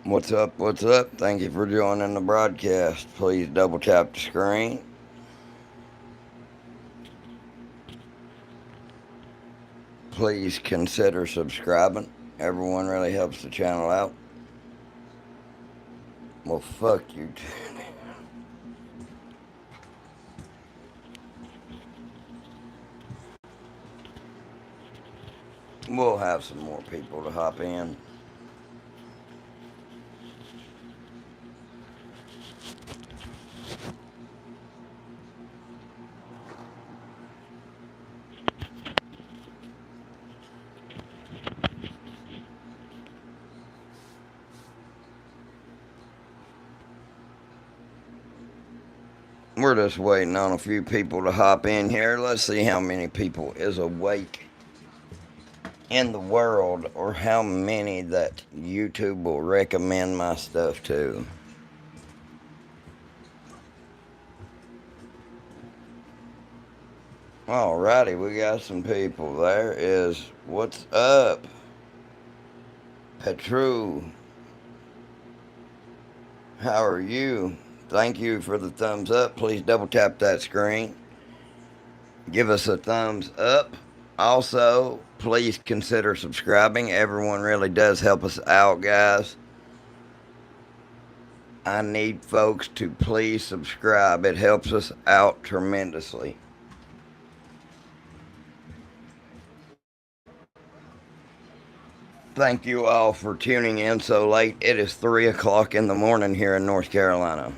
What's up? What's up? Thank you for joining the broadcast. Please double tap the screen. Please consider subscribing. Everyone really helps the channel out. Well, fuck you. We'll have some more people to hop in. We're just waiting on a few people to hop in here. Let's see how many people is awake in the world, or how many that YouTube will recommend my stuff to. Alrighty, we got some people. There is, what's up, Petru? How are you? Thank you for the thumbs up. Please double tap that screen. Give us a thumbs up. Also, please consider subscribing. Everyone really does help us out, guys. I need folks to please subscribe. It helps us out tremendously. Thank you all for tuning in so late. It is 3 o'clock in the morning here in North Carolina.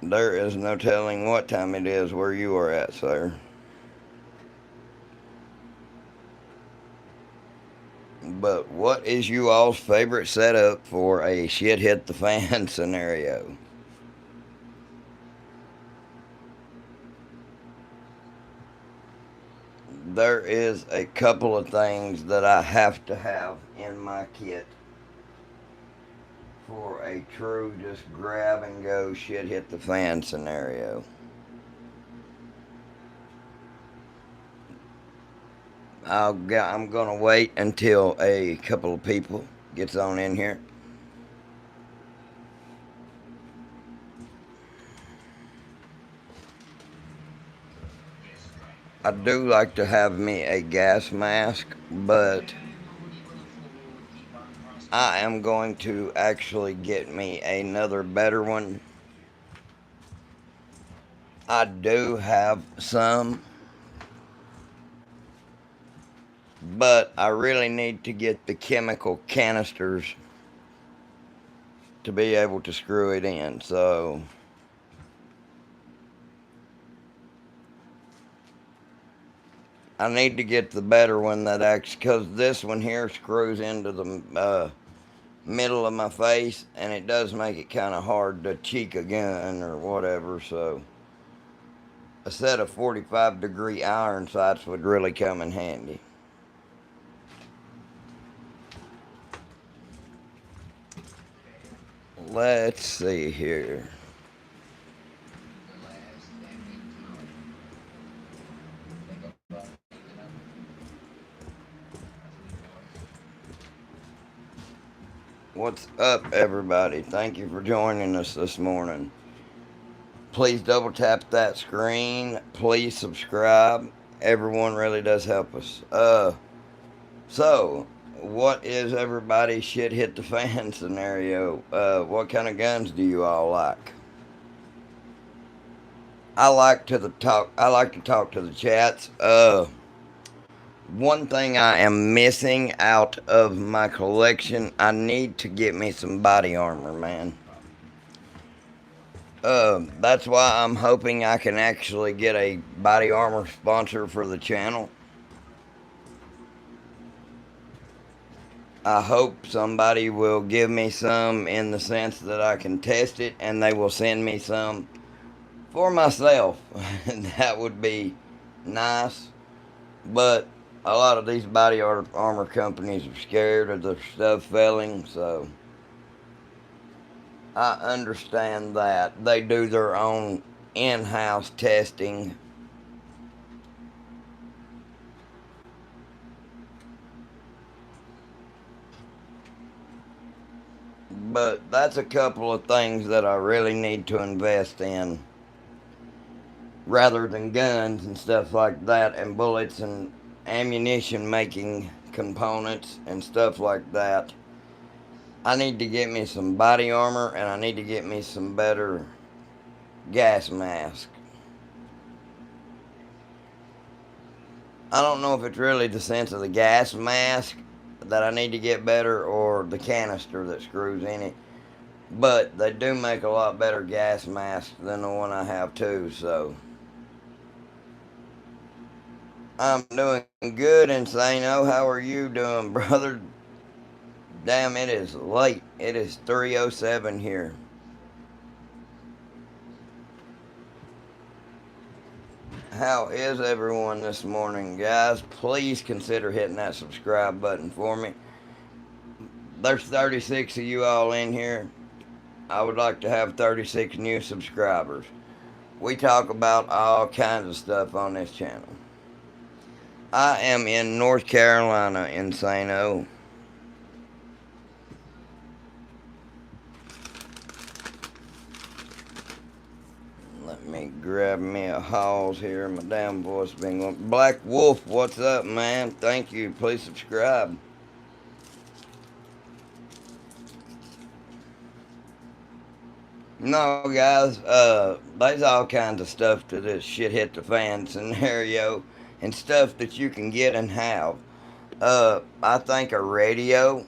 There is no telling what time it is where you are at, sir. But what is you all's favorite setup for a shit hit the fan scenario? There is a couple of things that I have to have in my kit for a true just grab and go shit hit the fan scenario. I'm gonna wait until a couple of people gets on in here. I do like to have me a gas mask, but I am going to actually get me another better one. I do have some, but I really need to get the chemical canisters to be able to screw it in. So I need to get the better one that actually, because this one here screws into the middle of my face, and it does make it kind of hard to cheek a gun or whatever. So a set of 45-degree iron sights would really come in handy. Let's see here. What's up, everybody? Thank you for joining us this morning. Please double tap that screen. Please subscribe. Everyone really does help us. So, what is everybody's shit hit the fan scenario? What kind of guns do you all like? I like to talk to the chats. One thing I am missing out of my collection, I need to get me some body armor, man. That's why I'm hoping I can actually get a body armor sponsor for the channel. I hope somebody will give me some in the sense that I can test it and they will send me some for myself. That would be nice. But a lot of these body armor companies are scared of the stuff failing, so I understand that. They do their own in house testing. But that's a couple of things that I really need to invest in rather than guns and stuff like that, and bullets and ammunition making components and stuff like that. I need to get me some body armor and I need to get me some better gas mask. I don't know if it's really the sense of the gas mask that I need to get better or the canister that screws in it. But they do make a lot better gas masks than the one I have too, so I'm doing good, Insano. How are you doing, brother? Damn, it is late. It is 3:07 here. How is everyone this morning, guys? Please consider hitting that subscribe button for me. There's 36 of you all in here. I would like to have 36 new subscribers. We talk about all kinds of stuff on this channel. I am in North Carolina, Insano. Let me grab me a Halls here. My damn voice been going. Black Wolf, what's up, man? Thank you. Please subscribe. No, guys, there's all kinds of stuff to this shit hit the fan scenario and stuff that you can get and have. I think a radio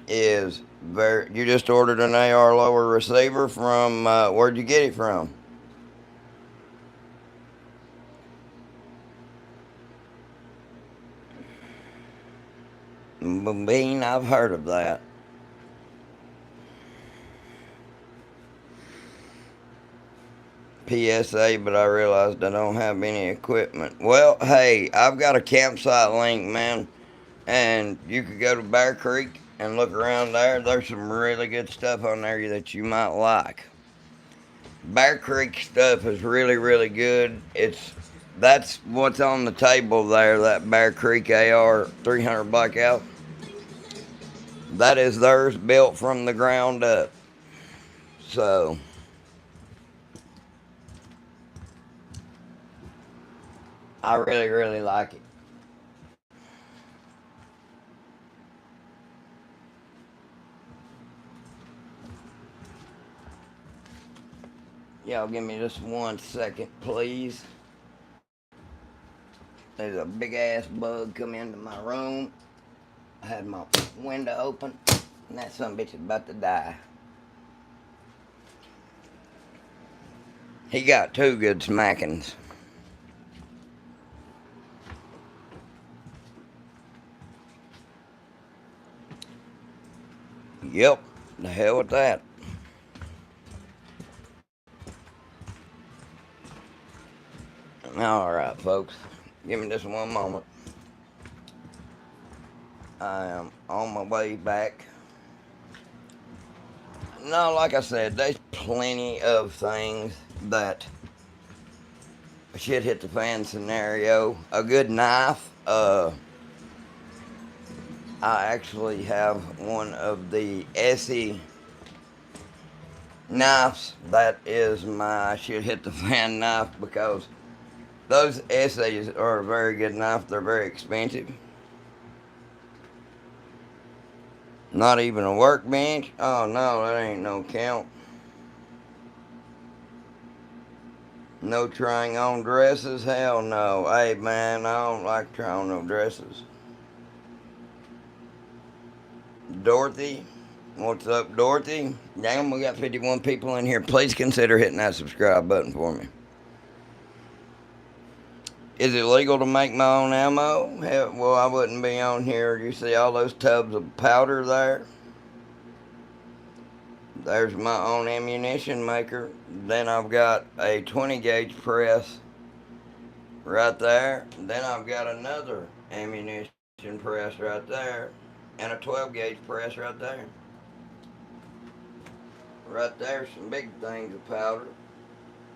is very. You just ordered an AR lower receiver from, where'd you get it from? Bean, I've heard of that. PSA, but I realized I don't have any equipment. Well, hey, I've got a campsite link, man, and you could go to Bear Creek and look around there. There's some really good stuff on there that you might like. Bear Creek stuff is really, really good. That's what's on the table there. That Bear Creek AR 300 blackout. That is theirs, built from the ground up. So I really, really like it. Y'all give me just 1 second, please. There's a big ass bug come into my room. I had my window open, and that son bitch is about to die. He got two good smackings. Yep, the hell with that. Alright, folks. Give me just one moment. I am on my way back. No, like I said, there's plenty of things that shit hit the fan scenario. A good knife. I actually have one of the Essie knives. That is my shit hit the fan knife because those Essays are a very good knife. They're very expensive. Not even a workbench? Oh no, that ain't no count. No trying on dresses? Hell no. Hey man, I don't like trying on no dresses. Dorothy? What's up, Dorothy? Damn, we got 51 people in here. Please consider hitting that subscribe button for me. Is it legal to make my own ammo? Hell, well, I wouldn't be on here. You see all those tubs of powder there? There's my own ammunition maker. Then I've got a 20 gauge press right there. Then I've got another ammunition press right there. And a 12 gauge press right there. Right there's some big things of powder.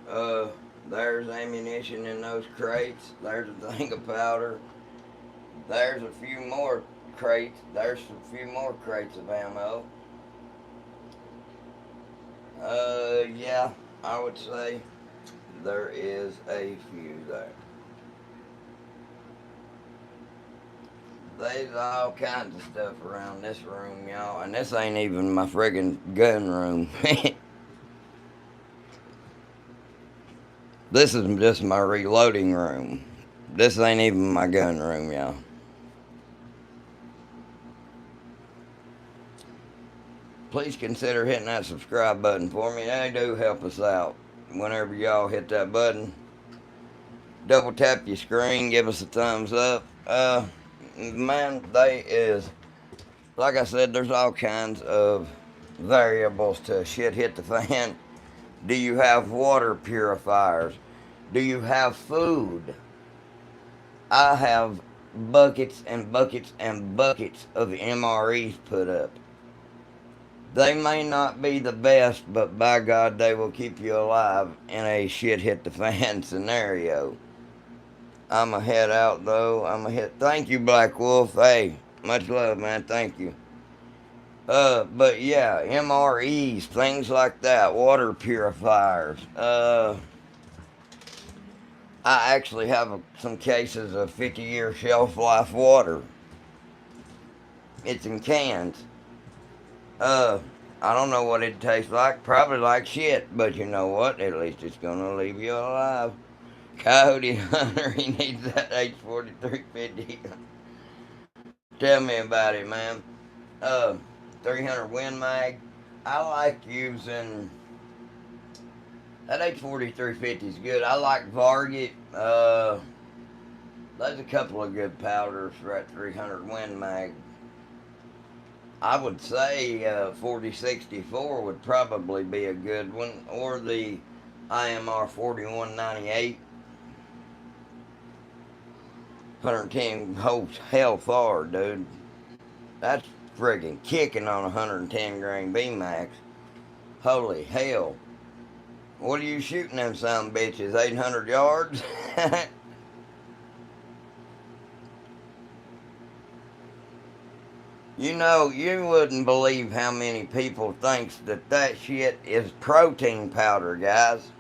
Uh, there's ammunition in those crates. There's a thing of powder. There's a few more crates. There's a few more crates of ammo. Yeah, I would say there is a few there. There's all kinds of stuff around this room, y'all, and this ain't even my friggin' gun room. This is just my reloading room. This ain't even my gun room, y'all. Please consider hitting that subscribe button for me. They do help us out. Whenever y'all hit that button, double tap your screen, give us a thumbs up. Man, they is, like I said, there's all kinds of variables to shit hit the fan. Do you have water purifiers? Do you have food? I have buckets and buckets and buckets of MREs put up. They may not be the best, but by God, they will keep you alive in a shit hit the fan scenario. I'ma head out though. Thank you, Black Wolf. Hey, much love, man. Thank you. But yeah, MREs, things like that, water purifiers. I actually have some cases of 50-year shelf life water. It's in cans. Uh, I don't know what it tastes like. Probably like shit, but you know what? At least it's gonna leave you alive. Coyote Hunter, he needs that H4350. Tell me about it, man. Uh, 300 Win Mag. I like using that H4350 is good. I like Varget. There's a couple of good powders for that 300 Win Mag. I would say 4064 would probably be a good one, or the IMR 4198. 110 holds hell far, dude. That's friggin' kicking on 110 grain B-Max. Holy hell. What are you shooting them son bitches? 800 yards? You know, you wouldn't believe how many people thinks that that shit is protein powder, guys.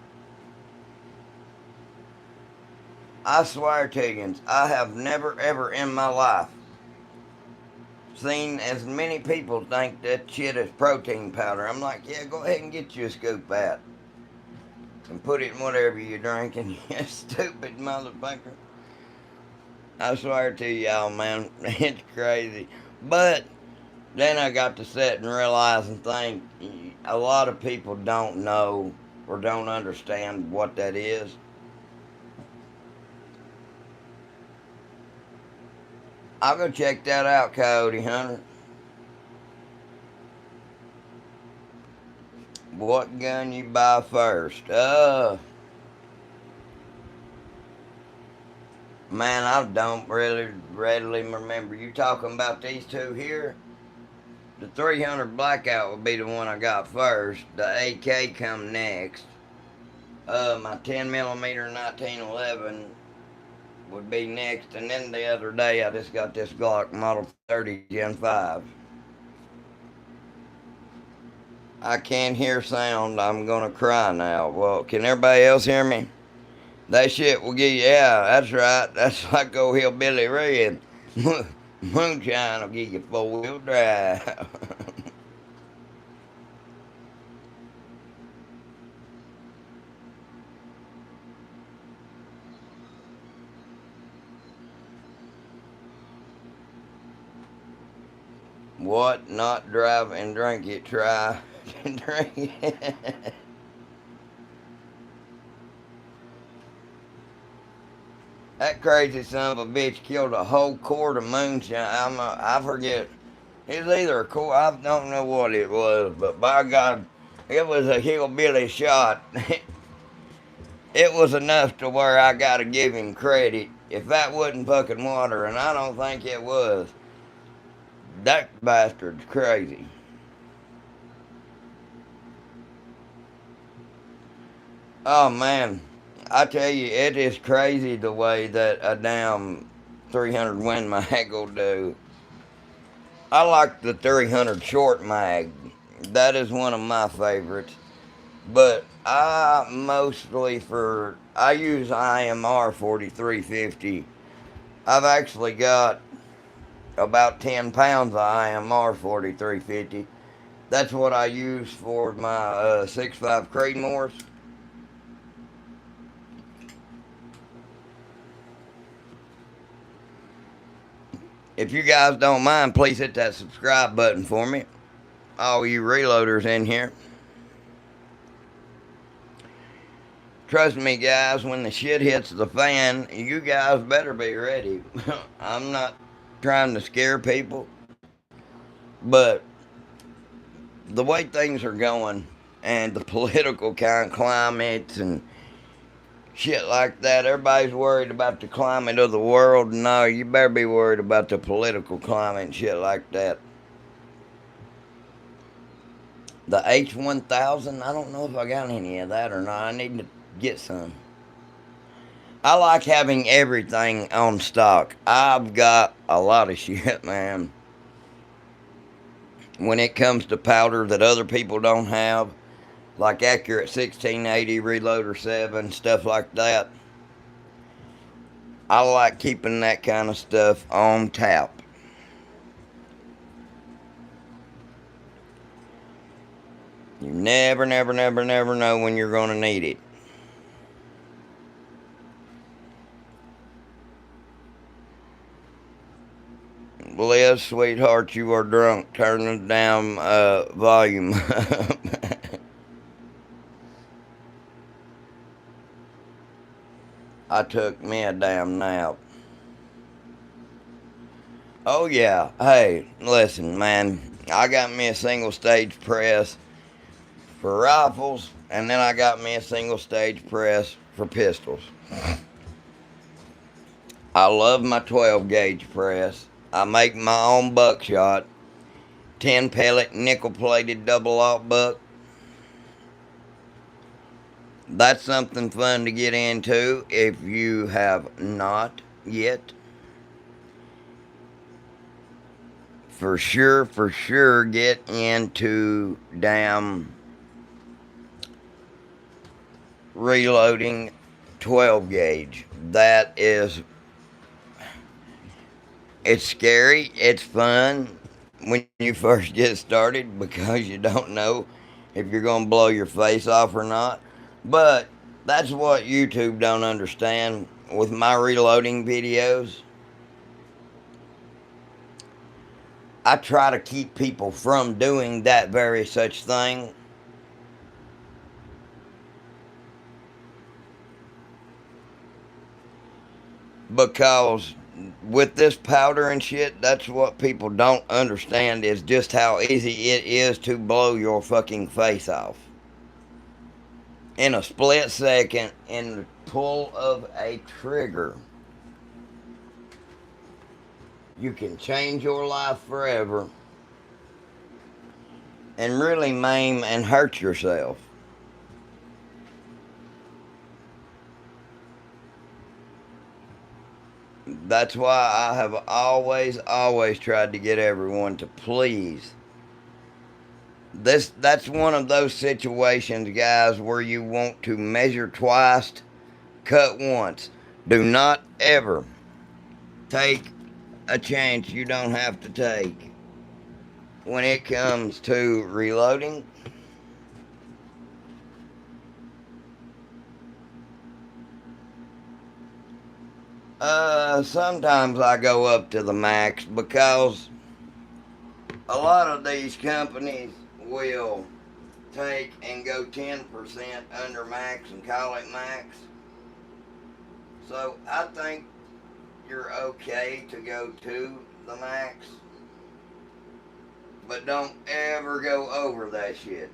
I swear to you, I have never ever in my life seen as many people think that shit is protein powder. I'm like, yeah, go ahead and get you a scoop of that and put it in whatever you're drinking, you stupid motherfucker. I swear to y'all, man, it's crazy. But then I got to sit and realize and think a lot of people don't know or don't understand what that is. I'll go check that out, Coyote Hunter. What gun you buy first? Man, I don't really readily remember. You talking about these two here? The 300 Blackout would be the one I got first. The AK come next. My 10mm 1911 would be next. And then the other day I just got this Glock Model 30 Gen 5. I can't hear sound. I'm gonna cry now. Well, can everybody else hear me? That shit will give you, yeah, that's right. That's like go Hillbilly Red. Moonshine will give you 4-wheel drive. What? Not drive and drink it. Try and drink it. That crazy son of a bitch killed a whole quart of moonshine. I forget. It was either a quart, I don't know what it was, but by God, it was a hillbilly shot. It was enough to where I gotta give him credit. If that wasn't fucking water, and I don't think it was, that bastard's crazy. Oh man, I tell you, it is crazy the way that a damn 300 Win mag will do. I like the 300 short mag. That is one of my favorites. But I use IMR 4350. I've actually got about 10 pounds of IMR 4350. That's what I use for my 6.5 Creedmoors. If you guys don't mind, please hit that subscribe button for me. All you reloaders in here. Trust me, guys, when the shit hits the fan, you guys better be ready. I'm not trying to scare people, but the way things are going and the political kind of climates and shit like that, everybody's worried about the climate of the world. No, you better be worried about the political climate and shit like that. The H1000, I don't know if I got any of that or not. I need to get some. I like having everything on stock. I've got a lot of shit, man. When it comes to powder that other people don't have, like accurate 1680, reloader 7, stuff like that. I like keeping that kind of stuff on tap. You never, never, never, never know when you're going to need it. Liz, sweetheart, you are drunk. Turn the damn volume up. I took me a damn nap. Oh, yeah. Hey, listen, man. I got me a single stage press for rifles, and then I got me a single stage press for pistols. I love my 12 gauge press. I make my own buckshot, 10 pellet nickel plated double aught buck. That's something fun to get into if you have not yet. For sure, get into damn reloading 12 gauge. It's scary, it's fun when you first get started because you don't know if you're going to blow your face off or not. But that's what YouTube don't understand with my reloading videos. I try to keep people from doing that very such thing. Because with this powder and shit, that's what people don't understand is just how easy it is to blow your fucking face off. In a split second, in the pull of a trigger, you can change your life forever and really maim and hurt yourself. That's why I have always tried to get everyone to please. That's one of those situations, guys, where you want to measure twice, cut once. Do not ever take a chance you don't have to take when it comes to reloading. Sometimes I go up to the max because a lot of these companies will take and go 10% under max and call it max. So I think you're okay to go to the max, but don't ever go over that shit.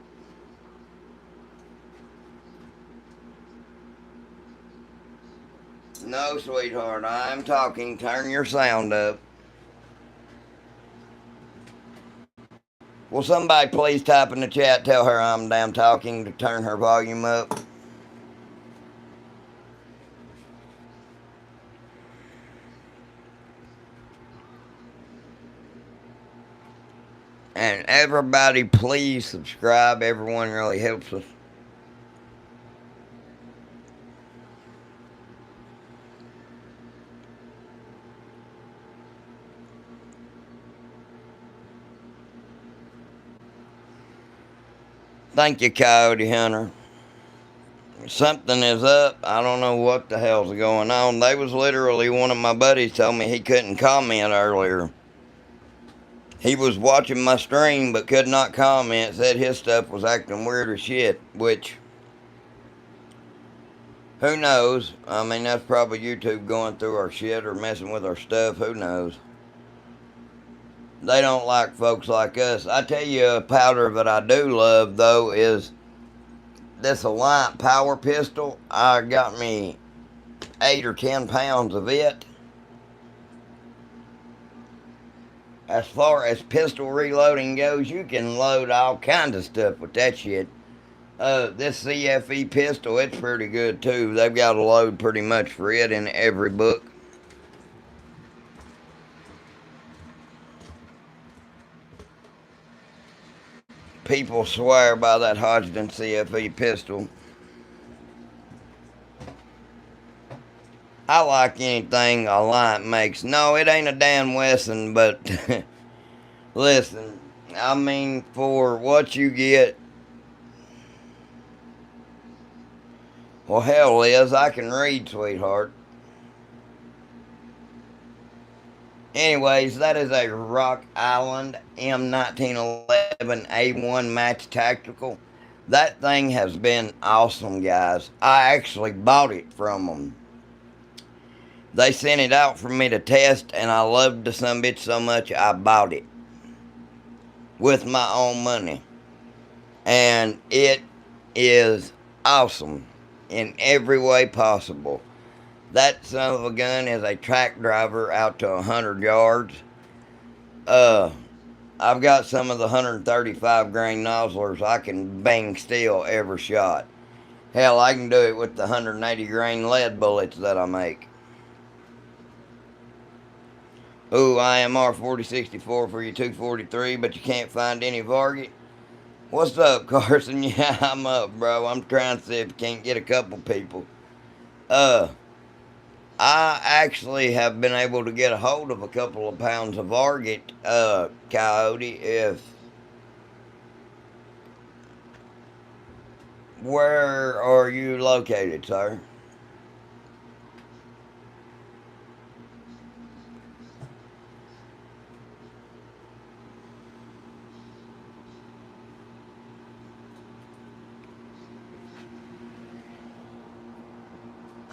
No, sweetheart, I'm talking. Turn your sound up. Will somebody please type in the chat, tell her I'm damn talking to turn her volume up? And everybody please subscribe. Everyone really helps us. Thank you, Coyote Hunter. Something is up. I don't know what the hell's going on. They was literally, one of my buddies told me he couldn't comment earlier. He was watching my stream but could not comment. Said his stuff was acting weird as shit, which, who knows? I mean, that's probably YouTube going through our shit or messing with our stuff. Who knows? They don't like folks like us. I tell you, a powder that I do love, though, is this Alliant Power Pistol. I got me 8 or 10 pounds of it. As far as pistol reloading goes, you can load all kinds of stuff with that shit. This CFE pistol, it's pretty good too. They've got a load pretty much for it in every book. People swear by that Hodgdon CFE pistol. I like anything Alliant makes. No, it ain't a Dan Wesson, but listen, I mean, for what you get, well, hell, Liz, I can read, sweetheart. Anyways, that is a Rock Island M1911A1 Match Tactical. That thing has been awesome, guys. I actually bought it from them. They sent it out for me to test, and I loved the sumbitch so much I bought it with my own money. And it is awesome in every way possible. That son of a gun is a track driver out to 100 yards. I've got some of the 135 grain nozzlers. I can bang steel every shot. Hell, I can do it with the 180 grain lead bullets that I make. Ooh, IMR 4064 for your 243, but you can't find any Varget. What's up, Carson? Yeah, I'm up, bro. I'm trying to see if I can't get a couple people. I actually have been able to get a hold of a couple of pounds of Varget, Coyote, if... Where are you located, sir?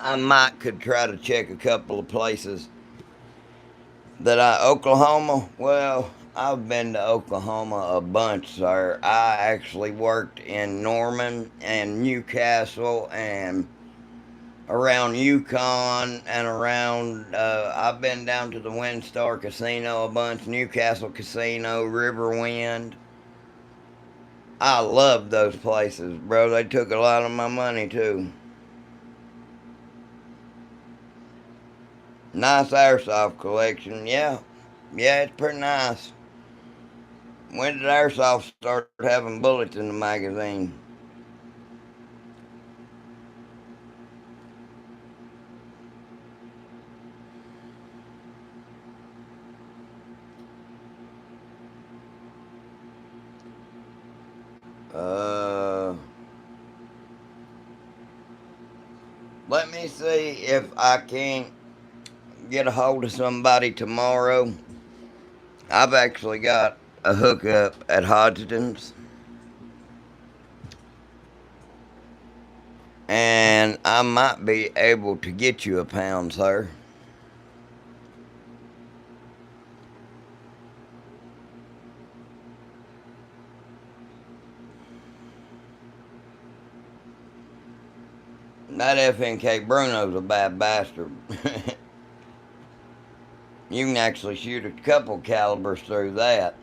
I might could try to check a couple of places Oklahoma, well, I've been to Oklahoma a bunch, sir. I actually worked in Norman and Newcastle and around Yukon and around, I've been down to the Windstar Casino a bunch, Newcastle Casino, Riverwind. I love those places, bro. They took a lot of my money, too. Nice airsoft collection, yeah. Yeah, it's pretty nice. When did airsoft start having bullets in the magazine? Let me see if I can't get a hold of somebody tomorrow. I've actually got a hookup at Hodgdon's, and I'm I might be able to get you a pound, sir. That FNK Bruno's a bad bastard. You can actually shoot a couple calibers through that.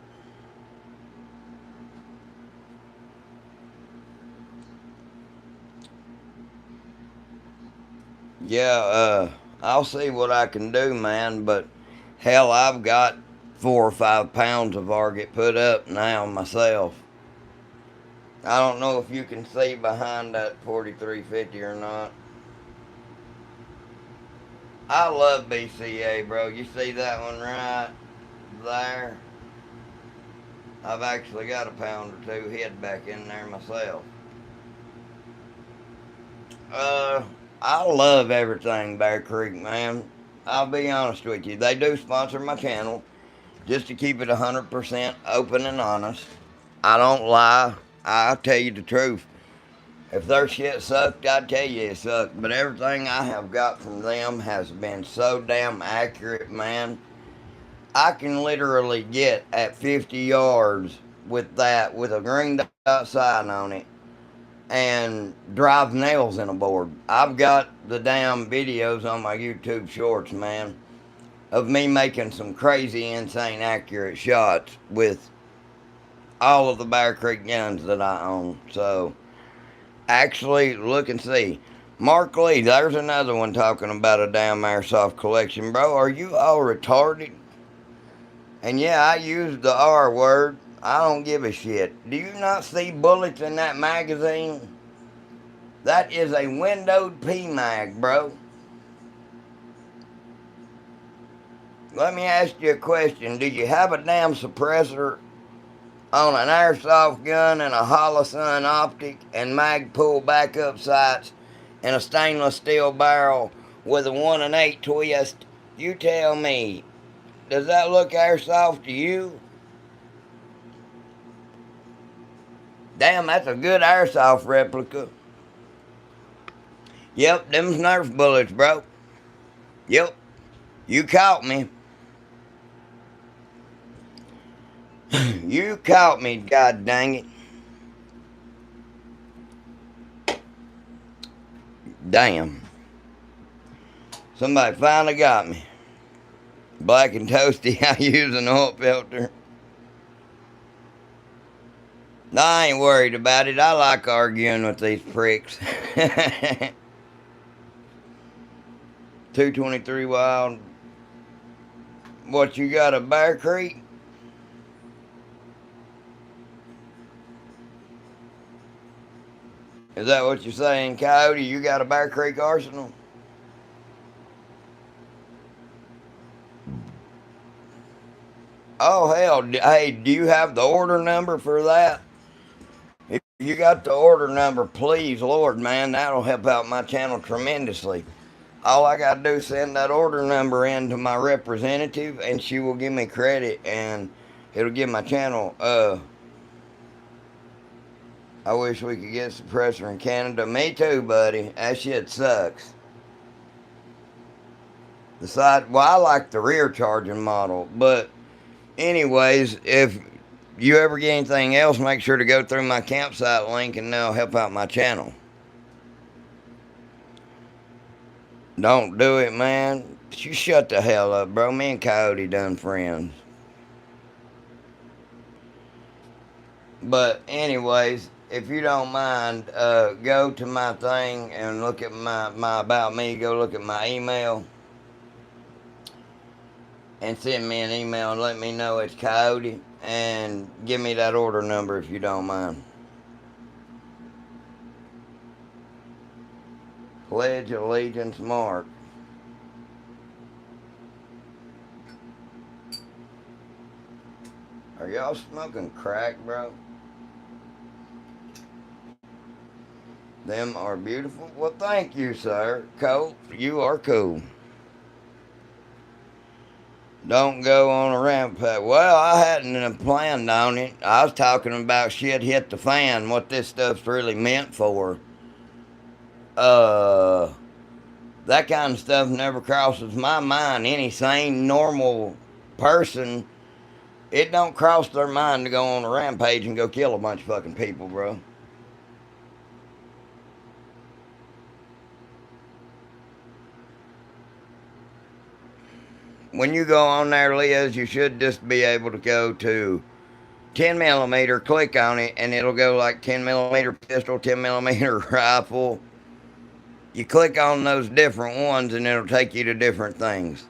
Yeah, I'll see what I can do, man, but hell, I've got 4 or 5 pounds of target put up now myself. I don't know if you can see behind that 4350 or not. I love BCA, bro. You see that one right there? I've actually got a pound or two hid back in there myself. Uh, I love everything Bear Creek, man. I'll be honest with you. They do sponsor my channel just to keep it 100% open and honest. I don't lie. I'll tell you the truth. If their shit sucked, I'd tell you it sucked. But everything I have got from them has been so damn accurate, man. I can literally get at 50 yards with that, with a green dot sign on it, and drive nails in a board. I've got the damn videos on my YouTube shorts, man, of me making some crazy, insane, accurate shots with all of the Bear Creek guns that I own. So, actually, look and see. Mark Lee, there's another one talking about a damn airsoft collection. Bro, are you all retarded? And yeah, I used the R word. I don't give a shit. Do you not see bullets in that magazine? That is a windowed P-mag, bro. Let me ask you a question. Do you have a damn suppressor on an airsoft gun and a Holosun optic and mag pull backup sights and a stainless steel barrel with a 1 and 8 twist? You tell me, does that look airsoft to you? Damn, that's a good airsoft replica. Yep, them's Nerf bullets, bro. Yep, you caught me. You caught me, god dang it. Damn. Somebody finally got me. Black and toasty, I use an oil filter. No, I ain't worried about it. I like arguing with these pricks. 223 Wild. What, you got a Bear Creek? Is that what you're saying, Coyote? You got a Bear Creek arsenal? Oh, hell. Hey, do you have the order number for that? If you got the order number, please, Lord, man, that'll help out my channel tremendously. All I got to do is send that order number in to my representative, and she will give me credit, and it'll give my channel, I wish we could get suppressor in Canada. Me too, buddy. That shit sucks. The side, well, I like the rear charging model, but anyways, if you ever get anything else, make sure to go through my campsite link and that'll help out my channel. Don't do it, man. You shut the hell up, bro. Me and Coyote done friends. But anyways, if you don't mind, go to my thing and look at my about me. Go look at my email and send me an email and let me know it's Coyote, and give me that order number if you don't mind. Pledge Allegiance, Mark. Are y'all smoking crack, bro? Them are beautiful. Well, thank you, sir. Colt, you are cool. Don't go on a rampage. Well, I hadn't planned on it. I was talking about shit hit the fan, what this stuff's really meant for. Uh, that kind of stuff never crosses my mind. Any sane, normal person, it don't cross their mind to go on a rampage and go kill a bunch of fucking people, bro. When you go on there, Liz, you should just be able to go to 10 millimeter, click on it, and it'll go like 10 millimeter pistol, 10 millimeter rifle. You click on those different ones, and it'll take you to different things.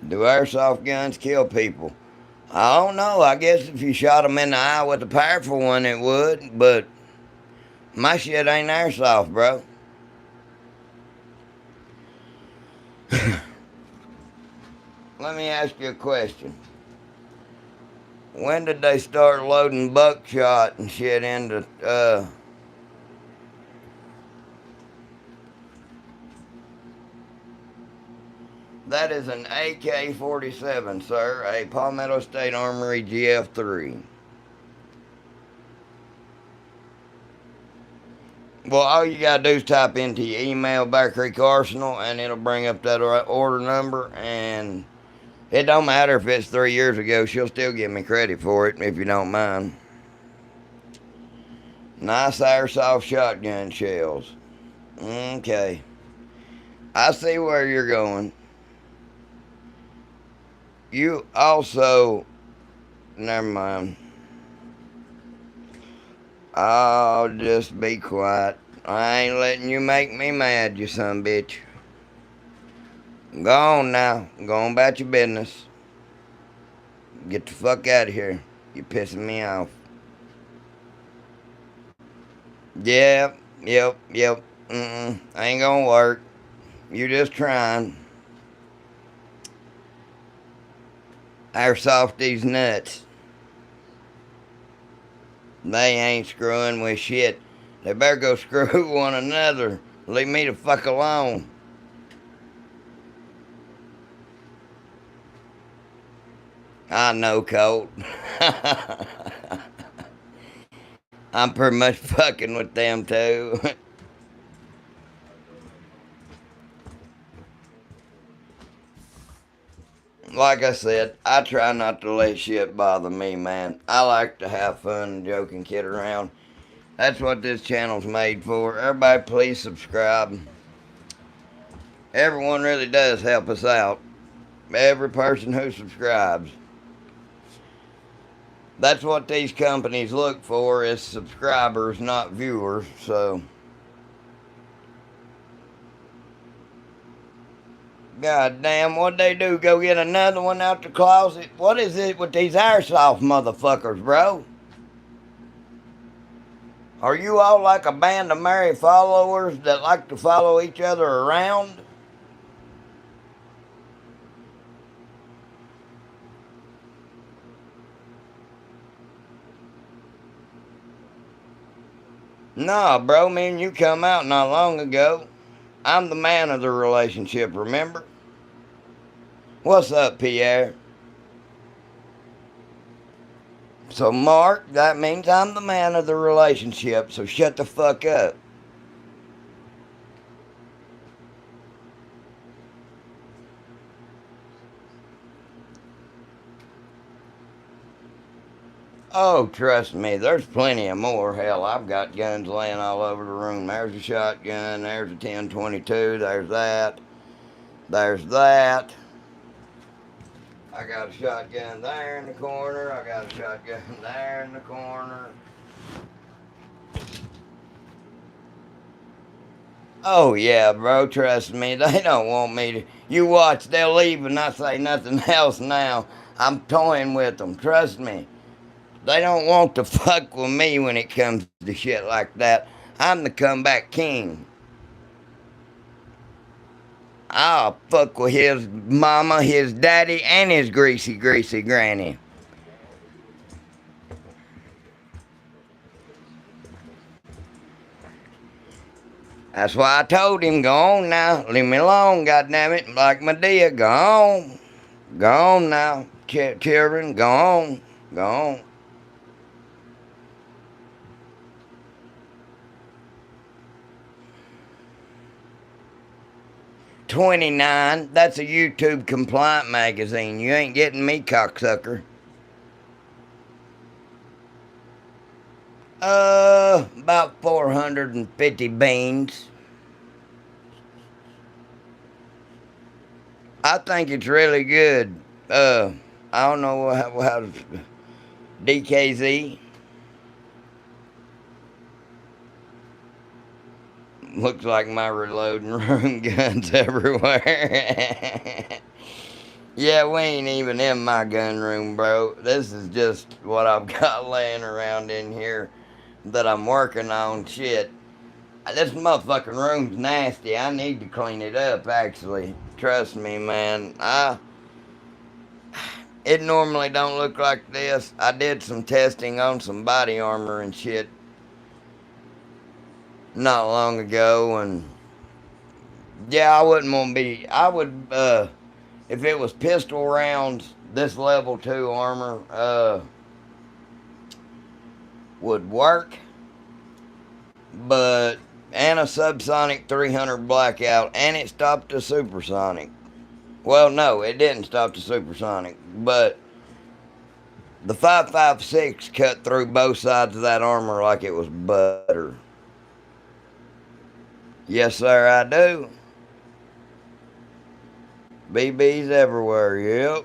Do airsoft guns kill people? I don't know. I guess if you shot them in the eye with a powerful one, it would. But my shit ain't airsoft, bro. Let me ask you a question. When did they start loading buckshot and shit into, that is an AK-47, sir. A Palmetto State Armory GF3. Well, all you gotta do is type into your email Bear Creek Arsenal, and it'll bring up that order number, and it don't matter if it's 3 years ago. She'll still give me credit for it, if you don't mind. Nice airsoft shotgun shells. Okay. I see where you're going. You also... Never mind. I'll just be quiet. I ain't letting you make me mad, you son of a bitch. Go on now. Go on about your business. Get the fuck out of here. You're pissing me off. Yep. Ain't gonna work. You just trying. Airsoft these nuts. They ain't screwing with shit. They better go screw one another. Leave me the fuck alone. I know, Colt. I'm pretty much fucking with them too. Like I said, I try not to let shit bother me, man. I like to have fun and joke and kid around. That's what this channel's made for. Everybody please subscribe. Everyone really does help us out. Every person who subscribes. That's what these companies look for, is subscribers, not viewers. So, god damn, what'd they do? Go get another one out the closet? What is it with these airsoft motherfuckers, bro? Are you all like a band of merry followers that like to follow each other around? Nah, bro, me and you come out not long ago. I'm the man of the relationship, remember? What's up, Pierre? So, Mark, that means I'm the man of the relationship, so shut the fuck up. Oh, trust me, there's plenty of more. Hell, I've got guns laying all over the room. There's a shotgun, there's a 10-22, there's that, there's that. I got a shotgun there in the corner, I got a shotgun there in the corner. Oh, yeah, bro, trust me, they don't want me to. You watch, they'll leave and not say nothing else now. I'm toying with them, trust me. They don't want to fuck with me when it comes to shit like that. I'm the comeback king. I'll fuck with his mama, his daddy, and his greasy, greasy granny. That's why I told him, go on now. Leave me alone, goddammit. Like my dear, go on. Go on now. Children, go on. Go on. $29. That's a YouTube compliant magazine. You ain't getting me, cocksucker. About 450 beans. I think it's really good. I don't know how DKZ. Looks like my reloading room, guns everywhere. Yeah, we ain't even in my gun room, bro. This is just what I've got laying around in here that I'm working on. Shit. This motherfucking room's nasty. I need to clean it up, actually. Trust me, man. It normally don't look like this. I did some testing on some body armor and shit not long ago, and yeah, I wouldn't want to be. I would, if it was pistol rounds, this level 2 armor, would work, but, and a subsonic 300 blackout, and it stopped the supersonic. Well, no, it didn't stop the supersonic, but the 5.56 cut through both sides of that armor like it was butter. Yes, sir, I do. BBs everywhere, yep.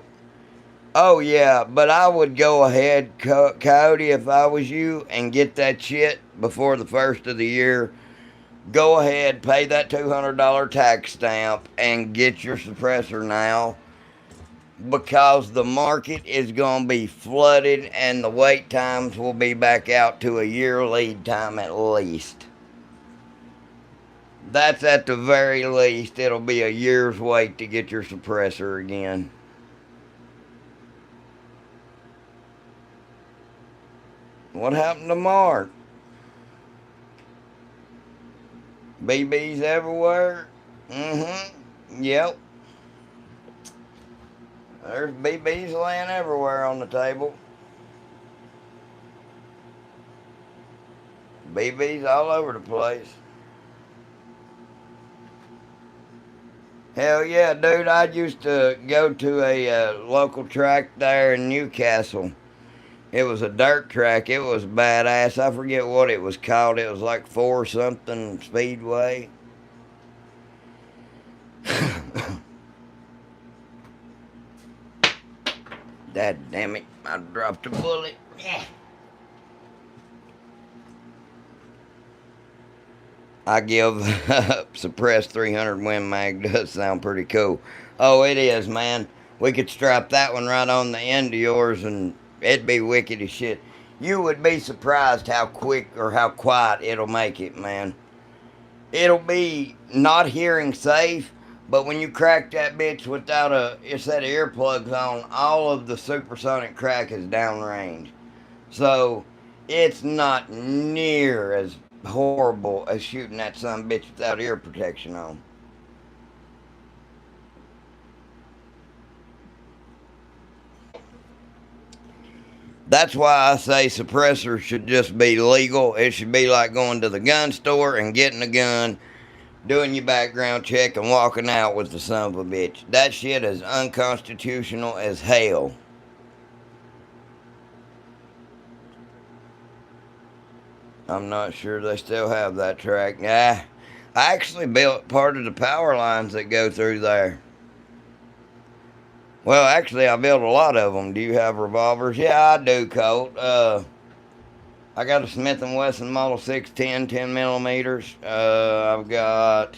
Oh, yeah, but I would go ahead, Coyote, if I was you, and get that shit before the first of the year. Go ahead, pay that $200 tax stamp, and get your suppressor now, because the market is going to be flooded and the wait times will be back out to a year lead time at least. That's at the very least. It'll be a year's wait to get your suppressor again. What happened to Mark? BBs everywhere? Mm-hmm. Yep. There's BBs laying everywhere on the table. BBs all over the place. Hell yeah, dude. I used to go to a local track there in Newcastle. It was a dirt track. It was badass. I forget what it was called. It was like 4 something Speedway. Dad damn it. I dropped a bullet. Yeah. I give suppressed 300 Win Mag does sound pretty cool. Oh, it is, man. We could strap that one right on the end of yours and it'd be wicked as shit. You would be surprised how quick or how quiet it'll make it, man. It'll be not hearing safe, but when you crack that bitch without a set of earplugs on, all of the supersonic crack is downrange. So it's not near as horrible as shooting that son bitch without ear protection on. That's why I say suppressors should just be legal. It should be like going to the gun store and getting a gun, doing your background check, and walking out with the son of a bitch. That shit is unconstitutional as hell. I'm not sure they still have that track. I actually built part of the power lines that go through there. Well, actually, I built a lot of them. Do you have revolvers? Yeah, I do, Colt. I got a Smith & Wesson Model 610, 10 millimeters. I've got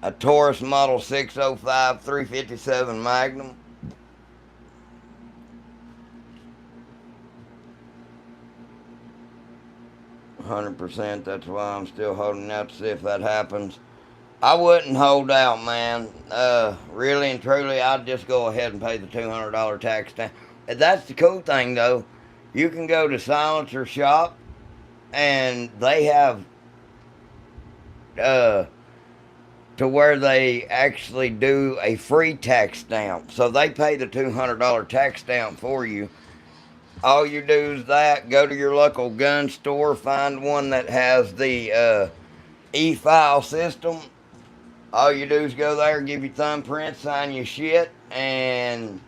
a Taurus Model 605, 357 Magnum. %. That's why I'm still holding out to see if that happens. I wouldn't hold out, man. Really and truly, I'd just go ahead and pay the $200 tax stamp. That's the cool thing, though. You can go to Silencer Shop, and they have to where they actually do a free tax stamp. So they pay the $200 tax stamp for you. All you do is that, go to your local gun store, find one that has the e-file system. All you do is go there, give your thumbprint, sign your shit, and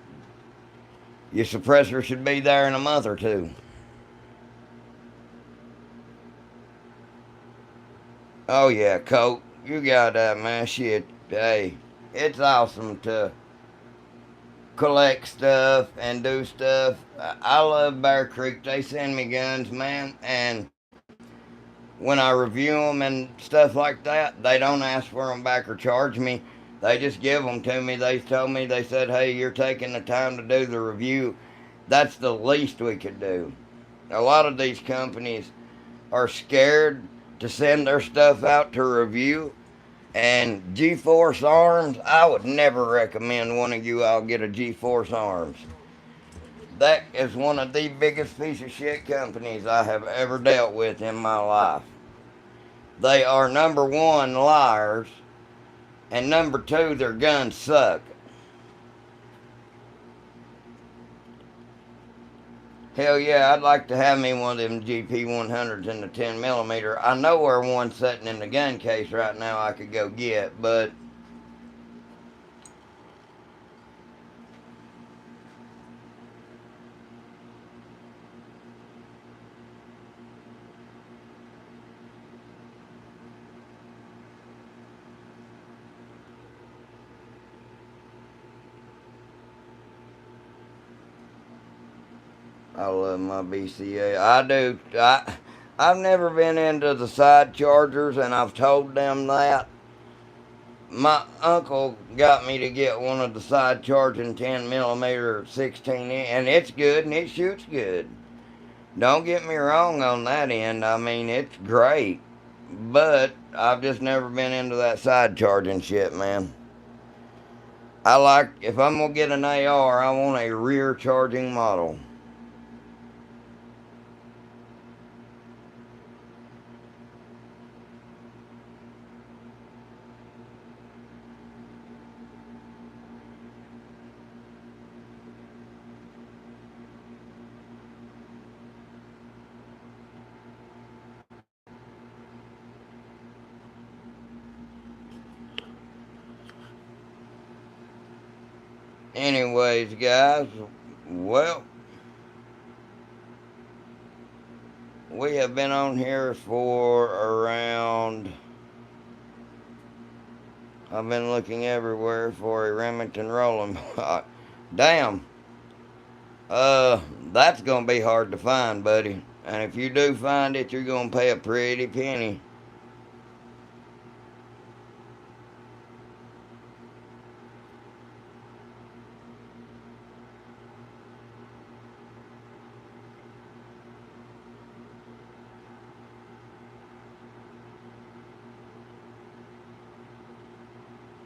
your suppressor should be there in a month or two. Oh yeah, Coke, you got that, man. Shit, hey, it's awesome to collect stuff and do stuff. I love Bear Creek. They send me guns, man, and when I review them and stuff like that, they don't ask for them back or charge me. They just give them to me. They told me, they said, hey, you're taking the time to do the review. That's the least we could do. A lot of these companies are scared to send their stuff out to review. And G-Force Arms, I would never recommend one of you all get a G-Force Arms. That is one of the biggest piece of shit companies I have ever dealt with in my life. They are number one liars, and number two, their guns suck. Hell yeah, I'd like to have me one of them GP 100s in the 10 millimeter. I know where one's sitting in the gun case right now I could go get, but I love my BCA. I do. I've never been into the side chargers, and I've told them that. My uncle got me to get one of the side charging 10 millimeter 16 inch, and it's good and it shoots good. Don't get me wrong on that end. I mean, it's great, but I've just never been into that side charging shit, man. I like, if I'm gonna get an AR, I want a rear charging model. Anyways, guys, well, we have been on here for around, I've been looking everywhere for a Remington rolling. Damn, that's gonna be hard to find, buddy. And if you do find it, you're gonna pay a pretty penny.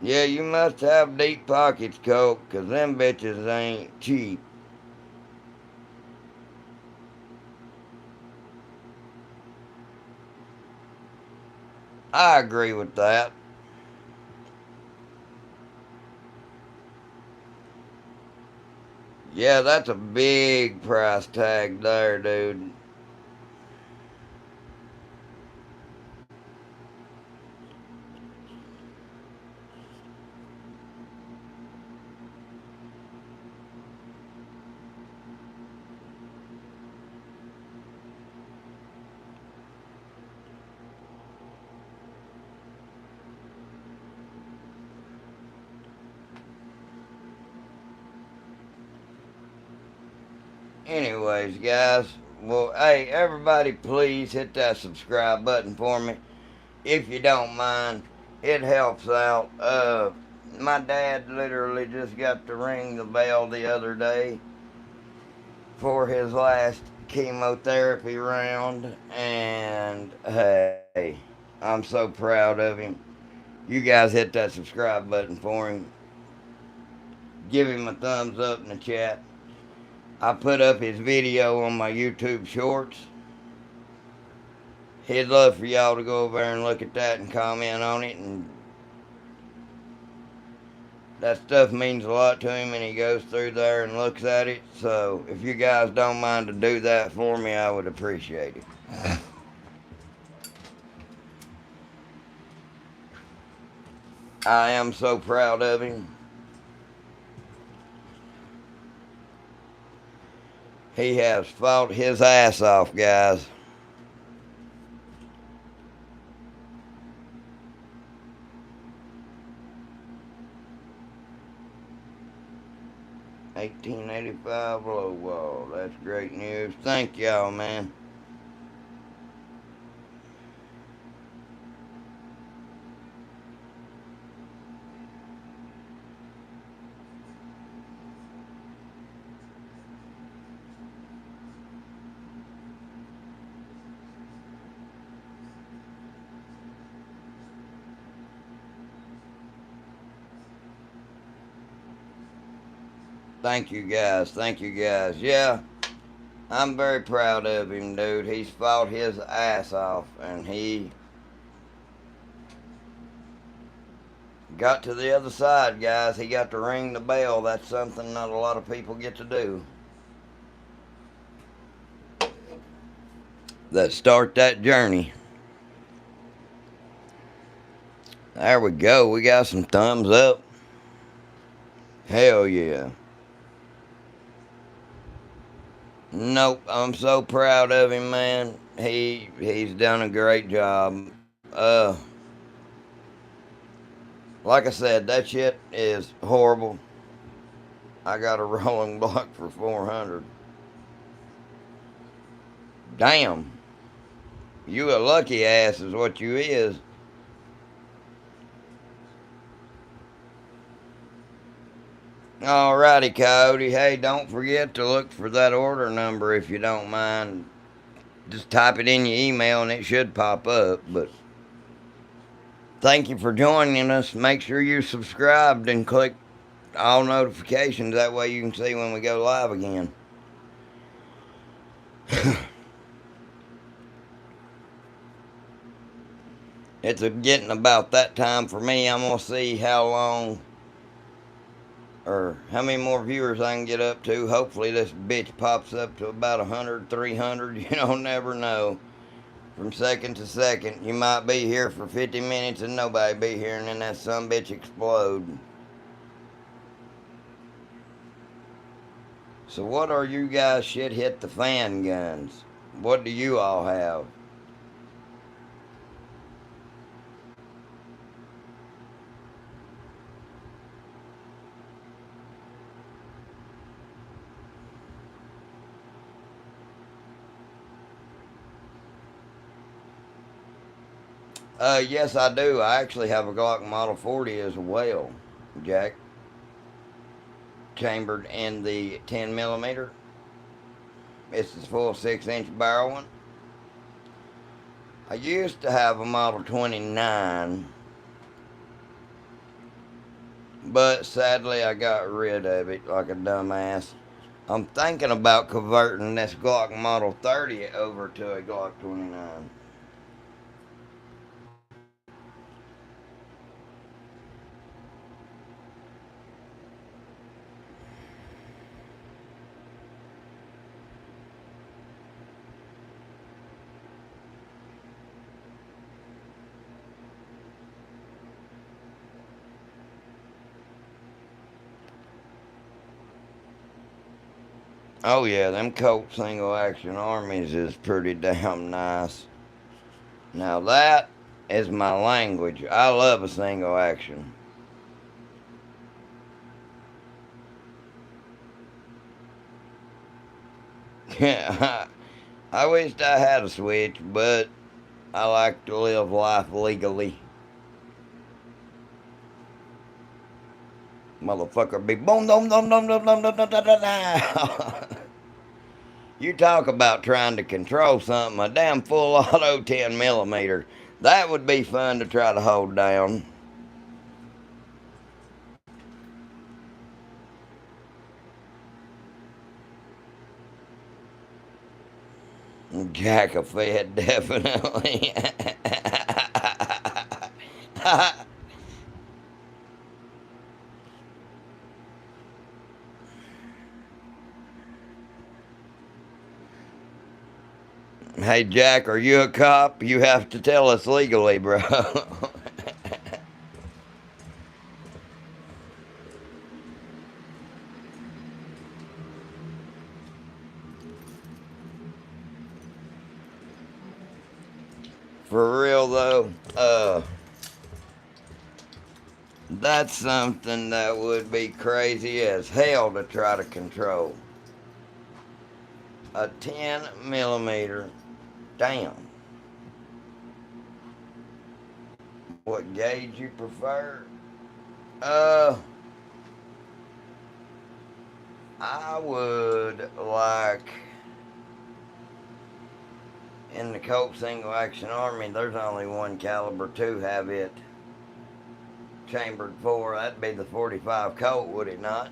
Yeah, you must have deep pockets, Coke, 'cause them bitches ain't cheap. I agree with that. Yeah, that's a big price tag there, dude. Anyways, guys, well, hey, everybody, please hit that subscribe button for me if you don't mind. It helps out. My dad literally just got to ring the bell the other day for his last chemotherapy round, and hey, I'm so proud of him. You guys hit that subscribe button for him. Give him a thumbs up in the chat. I put up his video on my YouTube shorts. He'd love for y'all to go over there and look at that and comment on it, and that stuff means a lot to him, and he goes through there and looks at it. So if you guys don't mind to do that for me, I would appreciate it. I am so proud of him. He has fought his ass off, guys. $18.85 low wall. That's great news. Thank y'all, man. Thank you guys. Thank you guys. Yeah, I'm very proud of him, dude. He's fought his ass off and he got to the other side, guys. He got to ring the bell. That's something not a lot of people get to do. That start that journey. There we go. We got some thumbs up. Hell yeah. Nope, I'm so proud of him, man. He's done a great job. Like I said, that shit is horrible. I got a rolling block for 400. Damn. You a lucky ass is what you is. Alrighty, Coyote. Hey, don't forget to look for that order number if you don't mind. Just type it in your email and it should pop up. But thank you for joining us. Make sure you're subscribed and click all notifications. That way you can see when we go live again. It's getting about that time for me. I'm going to see how long or how many more viewers I can get up to. Hopefully this bitch pops up to about 100, 300. You don't never know. From second to second, you might be here for 50 minutes and nobody be here, and then that sumbitch explode. So what are you guys shit hit the fan guns? What do you all have? Yes, I do. I actually have a Glock Model 40 as well, Jack. Chambered in the 10 millimeter. It's the full 6-inch barrel one. I used to have a Model 29, but sadly I got rid of it like a dumbass. I'm thinking about converting this Glock Model 30 over to a Glock 29. Oh yeah, them Colt single action armies is pretty damn nice. Now that is my language. I love a single action. I wished I had a switch, but I like to live life legally. Motherfucker be boom, boom, boom, boom, boom, boom, boom, boom, boom, boom. You talk about trying to control something, a damn full auto 10 millimeter. That would be fun to try to hold down. Jack a Fed, definitely. Hey, Jack, are you a cop? You have to tell us legally, bro. For real though, that's something that would be crazy as hell to try to control. A 10 millimeter. Damn. What gauge you prefer? Uh, I would like in the Colt Single Action Army. There's only one caliber to have it chambered for. That'd be the 45 Colt, would it not?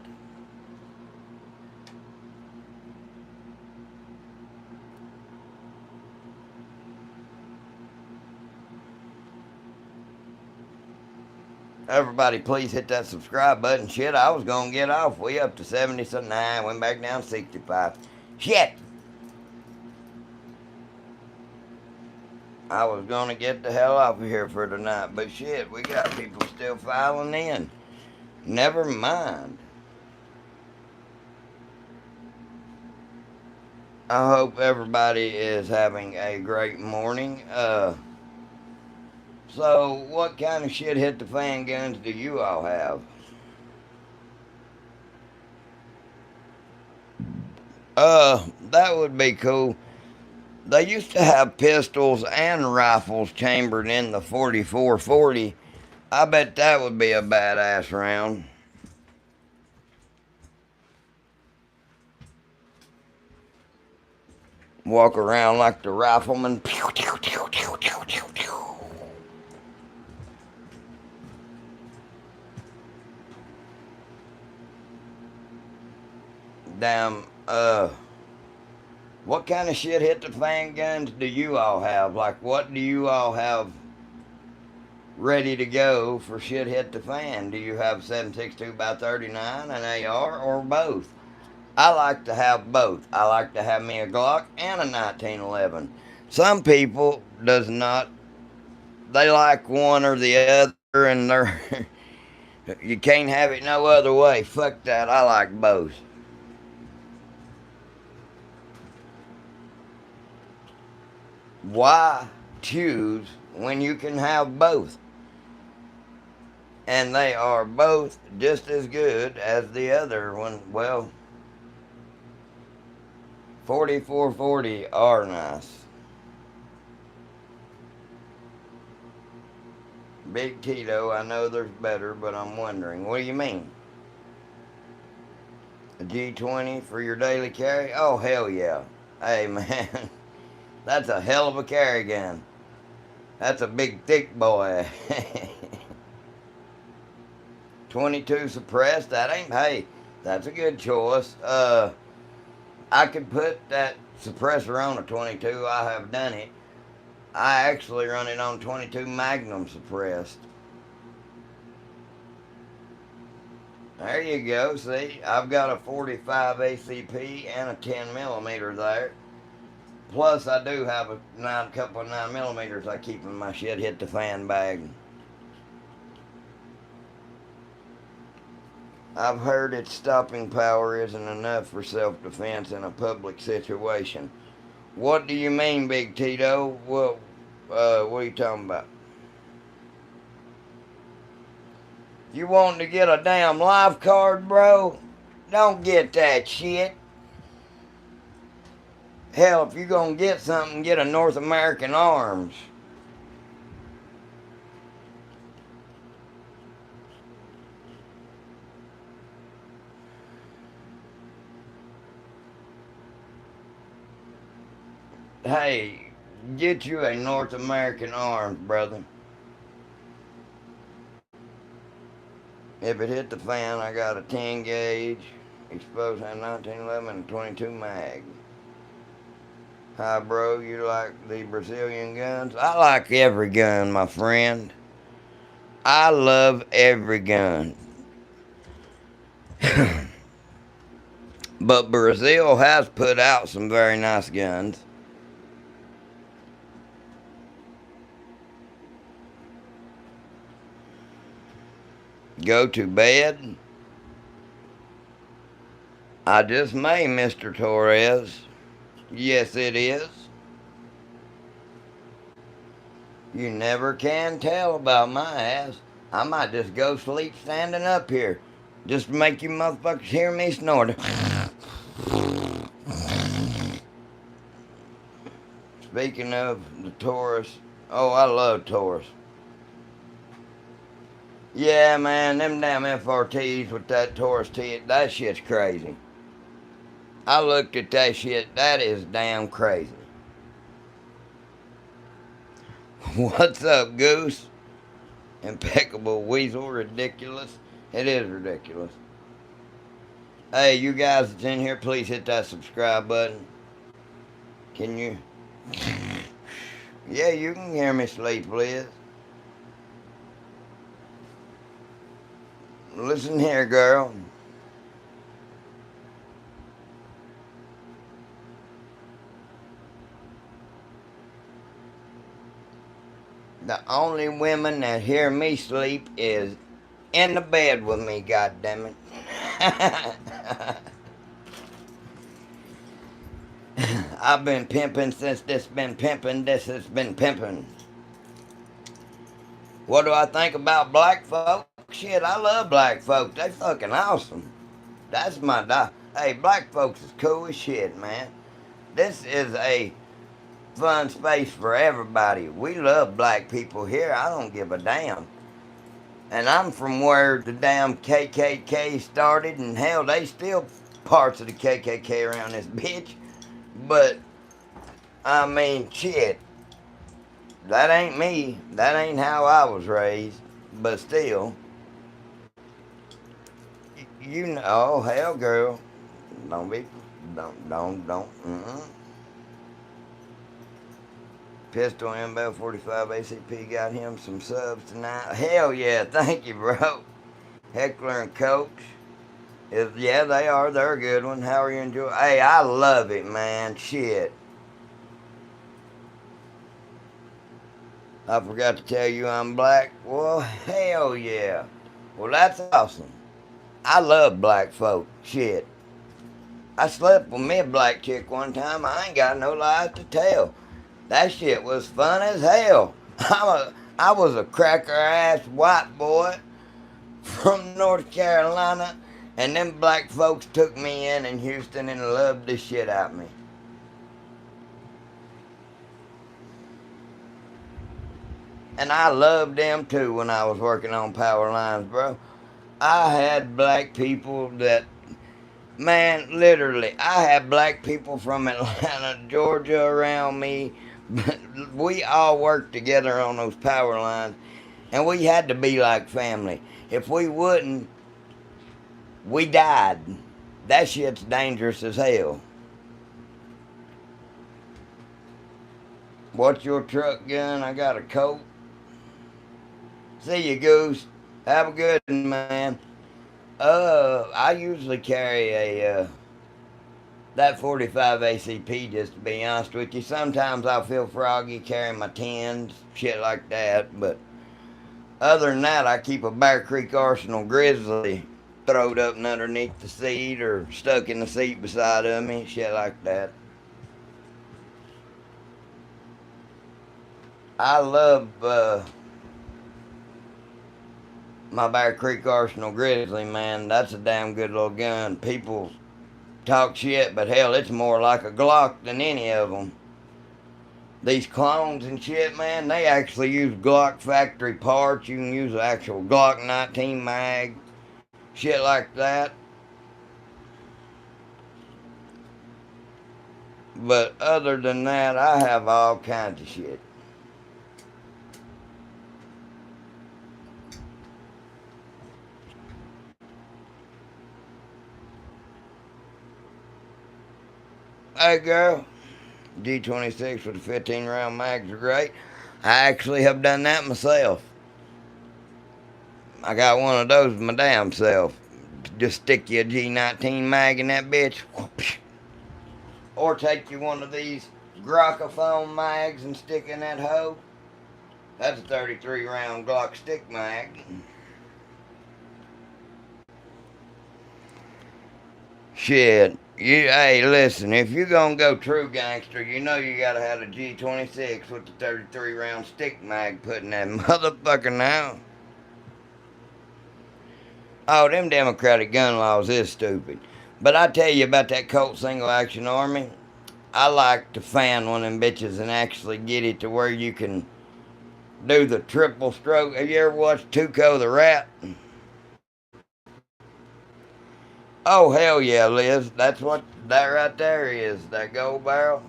Everybody, please hit that subscribe button. Shit, I was gonna get off. We up to 79, went back down 65. Shit! I was gonna get the hell off of here for tonight, but shit, we got people still filing in. Never mind. I hope everybody is having a great morning. So what kind of shit hit the fan guns do you all have? That would be cool. They used to have pistols and rifles chambered in the 4440. I bet that would be a badass round. Walk around like the rifleman. Pew, pew, pew, pew, pew, pew, pew. Damn, what kind of shit hit the fan guns do you all have? Like, what do you all have ready to go for shit hit the fan? Do you have 7.62 by 39, an AR, or both? I like to have both. I like to have me a Glock and a 1911. Some people does not. They like one or the other, and they're you can't have it no other way. Fuck that. I like both. Why choose when you can have both? And they are both just as good as the other one. Well, 4440 are nice. Big Tito, I know there's better, but I'm wondering, what do you mean? A G20 for your daily carry? Oh, hell yeah. Hey, man, that's a hell of a carry gun. That's a big, thick boy. 22 suppressed, that ain't, hey, that's a good choice. I could put that suppressor on a 22. I have done it. I actually run it on 22 Magnum suppressed. There you go. See, I've got a 45 ACP and a 10 millimeter there. Plus, I do have a couple of 9 millimeters I keep in my shit hit the fan bag. I've heard its stopping power isn't enough for self-defense in a public situation. What do you mean, Big Tito? What are you talking about? You wanting to get a damn life card, bro? Don't get that shit. Hell, if you're gonna get something, get a North American Arms. Hey, get you a North American Arms, brother. If it hit the fan, I got a 10 gauge, exposed at 1911 and 22 mag. Hi, bro, you like the Brazilian guns? I like every gun, my friend. I love every gun. But Brazil has put out some very nice guns. Go to bed? I just may, Mr. Torres. Yes, it is. You never can tell about my ass. I might just go sleep standing up here. Just to make you motherfuckers hear me snorting. Speaking of the Taurus, oh, I love Taurus. Yeah, man, them damn FRTs with that Taurus T, that shit's crazy. I looked at that shit, that is damn crazy. What's up, Goose? Impeccable Weasel, ridiculous. It is ridiculous. Hey, you guys that's in here, please hit that subscribe button. Can you? Yeah, you can hear me sleep, Liz. Listen here, girl. The only women that hear me sleep is in the bed with me, goddammit. I've been pimping since this been pimping, this has been pimping. What do I think about black folk? Shit, I love black folk. They fucking awesome. That's my Hey, black folks is cool as shit, man. This is a fun space for everybody. We love black people here. I don't give a damn. And I'm from where the damn KKK started, and hell, they still parts of the KKK around this bitch. But, I mean, shit. That ain't me. That ain't how I was raised. But still, you know, oh, hell, girl. Don't be, don't. Pistol MBL 45 ACP got him some subs tonight. Hell yeah, thank you, bro. Heckler and Coach. Yeah, they are. They're a good one. How are you enjoying? Hey, I love it, man. Shit. I forgot to tell you I'm black. Well, hell yeah. Well, that's awesome. I love black folk. Shit. I slept with me a black chick one time. I ain't got no lies to tell. That shit was fun as hell. I was a cracker ass white boy from North Carolina, and them black folks took me in Houston and loved the shit out of me. And I loved them too when I was working on power lines, bro. I had black people that, man, literally, I had black people from Atlanta, Georgia around me. We all worked together on those power lines, and we had to be like family. If we wouldn't, we died. That shit's dangerous as hell. What's your truck gun? I got a Colt. See you, Goose. Have a good one, man. I usually carry a that 45 ACP, just to be honest with you. Sometimes I feel froggy carrying my 10s, shit like that. But other than that, I keep a Bear Creek Arsenal Grizzly throwed up and underneath the seat or stuck in the seat beside of me, shit like that. I love my Bear Creek Arsenal Grizzly, man. That's a damn good little gun. People talk shit, but hell, it's more like a Glock than any of them. These clones and shit, man, they actually use Glock factory parts. You can use an actual Glock 19 mag, shit like that. But other than that, I have all kinds of shit. Hey, girl. G26 with a 15 round mags are great. I actually have done that myself. I got one of those my damn self. Just stick you a G19 mag in that bitch. Or take you one of these Grockophone mags and stick in that hoe. That's a 33 round Glock stick mag. Shit. Hey, listen, if you're gonna go true gangster, you know you gotta have a G26 with the 33 round stick mag put in that motherfucker now. Oh, them Democratic gun laws is stupid. But I tell you about that Colt Single Action Army. I like to fan one of them bitches and actually get it to where you can do the triple stroke. Have you ever watched Tuco the Rat? Oh, hell yeah, Liz. That's what that right there is. That gold barrel.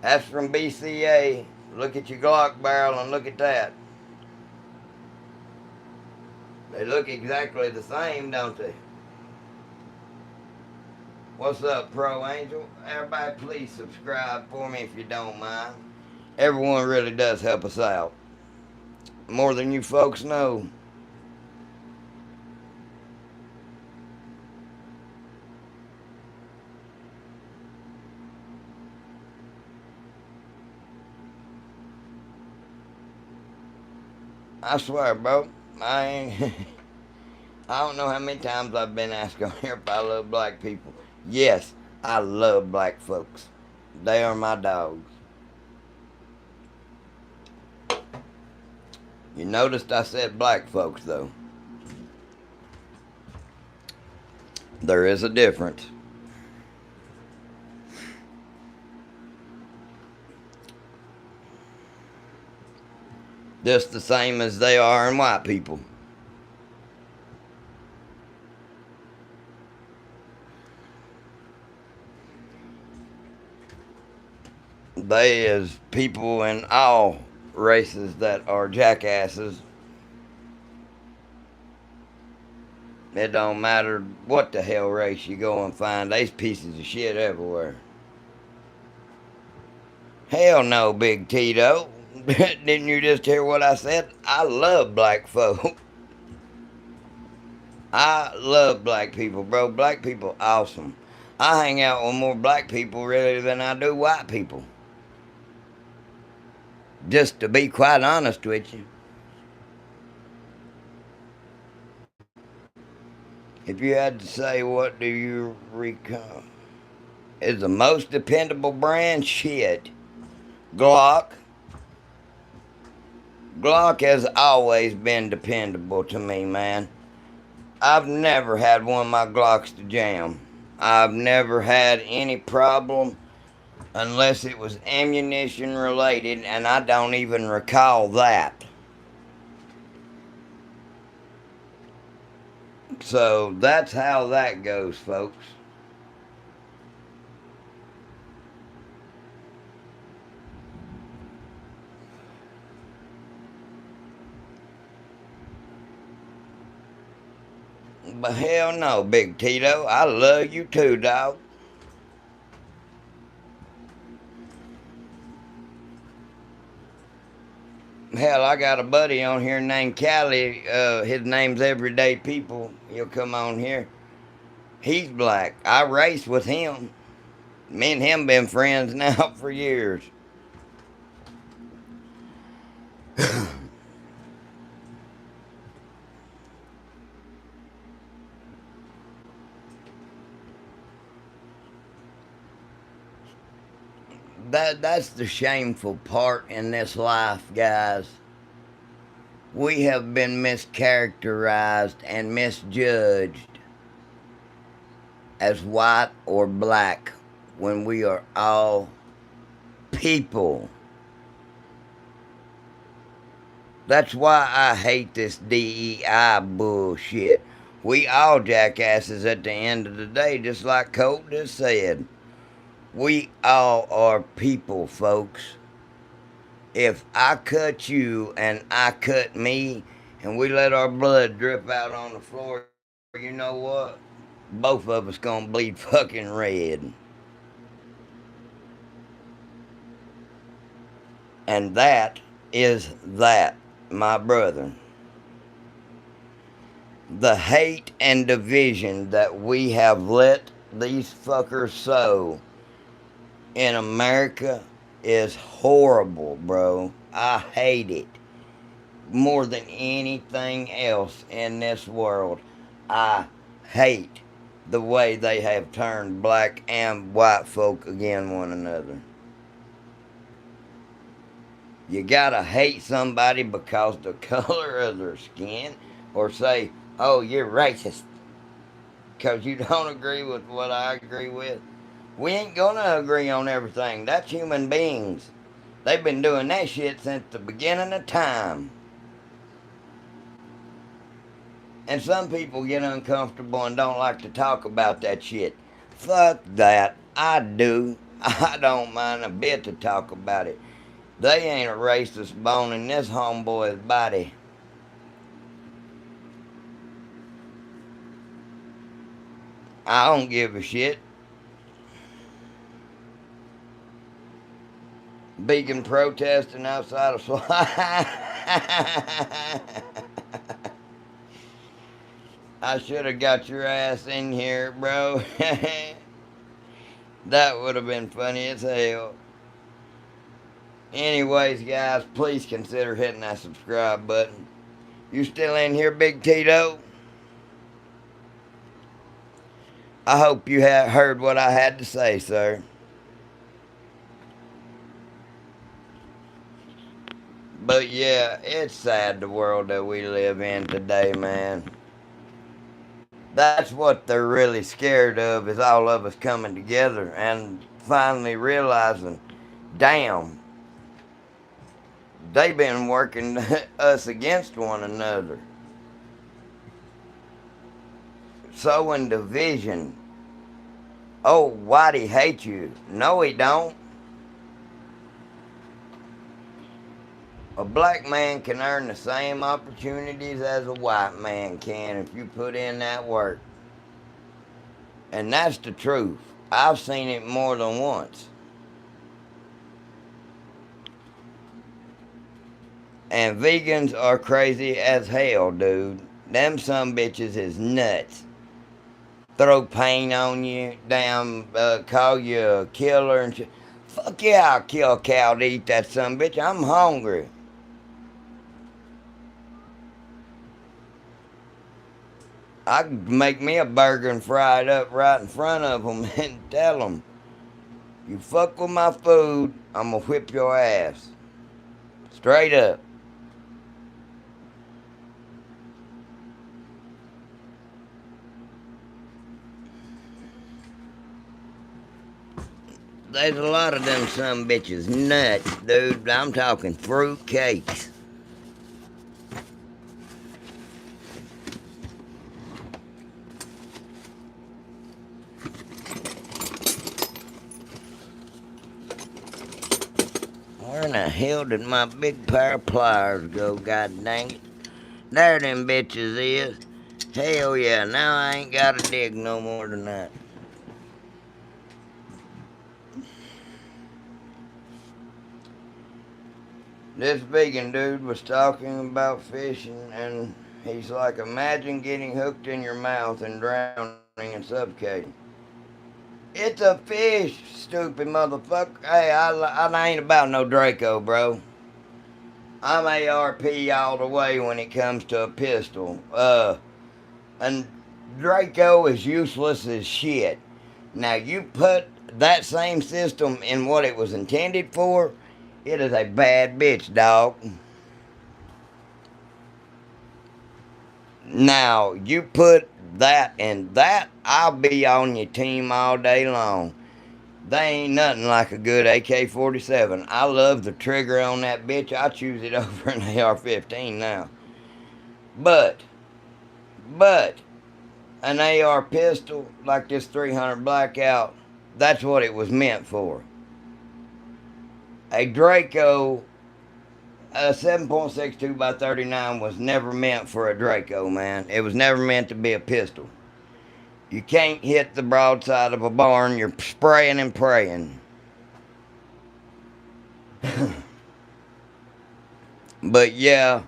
That's from BCA. Look at your Glock barrel and look at that. They look exactly the same, don't they? What's up, Pro Angel? Everybody, please subscribe for me if you don't mind. Everyone really does help us out. More than you folks know. I swear, bro. I ain't. I don't know how many times I've been asked on here if I love black people. Yes, I love black folks. They are my dogs. You noticed I said black folks, though. There is a difference. Just the same as they are in white people. They is people in all races that are jackasses. It don't matter what the hell race you go and find. There's pieces of shit everywhere. Hell no, Big Tito. Didn't you just hear what I said? I love black folk. I love black people, bro. Black people, awesome. I hang out with more black people really than I do white people. Just to be quite honest with you. If you had to say, what do you recall? Is the most dependable brand? Shit. Glock. Glock has always been dependable to me, man. I've never had one of my Glocks to jam. I've never had any problem unless it was ammunition related, and I don't even recall that. So that's how that goes, folks. But hell no, Big Tito. I love you too, dog. Hell, I got a buddy on here named Callie. His name's Everyday People. He'll come on here. He's black. I race with him. Me and him been friends now for years. That's the shameful part in this life, guys. We have been mischaracterized and misjudged as white or black when we are all people. That's why I hate this DEI bullshit. We all jackasses at the end of the day, just like Colt just said. We all are people, folks. If I cut you and I cut me and we let our blood drip out on the floor, you know what? Both of us gonna bleed fucking red. And that is that, my brother. The hate and division that we have let these fuckers sow in America is horrible, bro. I hate it more than anything else in this world. I hate the way they have turned black and white folk against one another. You gotta hate somebody because the color of their skin, or say, oh, you're racist because you don't agree with what I agree with. We ain't gonna agree on everything. That's human beings. They've been doing that shit since the beginning of time. And some people get uncomfortable and don't like to talk about that shit. Fuck that. I do. I don't mind a bit to talk about it. They ain't a racist bone in this homeboy's body. I don't give a shit. Vegan protesting outside of I should have got your ass in here, bro. That would have been funny as hell. Anyways, guys, please consider hitting that subscribe button. You still in here, Big Tito? I hope you have heard what I had to say, sir. But yeah, it's sad the world that we live in today, man. That's what they're really scared of, is all of us coming together and finally realizing, damn, they've been working us against one another. Sowing division. Oh, Whitey hates you. No, he don't. A black man can earn the same opportunities as a white man can if you put in that work. And that's the truth. I've seen it more than once. And vegans are crazy as hell, dude. Them some bitches is nuts. Throw paint on you, damn, call you a killer and shit. Fuck yeah, I'll kill a cow to eat that son bitch. I'm hungry. I could make me a burger and fry it up right in front of them and tell them, you fuck with my food, I'm gonna whip your ass. Straight up. There's a lot of them some bitches nuts, dude. I'm talking fruit cakes. Where in the hell did my big pair of pliers go, god dang it? There them bitches is. Hell yeah, now I ain't gotta dig no more than that. This vegan dude was talking about fishing, and he's like, imagine getting hooked in your mouth and drowning and suffocating. It's a fish, stupid motherfucker. Hey, I ain't about no Draco, bro. I'm ARP all the way when it comes to a pistol. And Draco is useless as shit. Now, you put that same system in what it was intended for, it is a bad bitch, dog. Now, you put that in that, I'll be on your team all day long. They ain't nothing like a good AK-47. I love the trigger on that bitch. I choose it over an AR-15 now. But, an AR pistol like this 300 Blackout, that's what it was meant for. A Draco, a 7.62 by 39 was never meant for a Draco, man. It was never meant to be a pistol. You can't hit the broadside of a barn. You're spraying and praying. But yeah,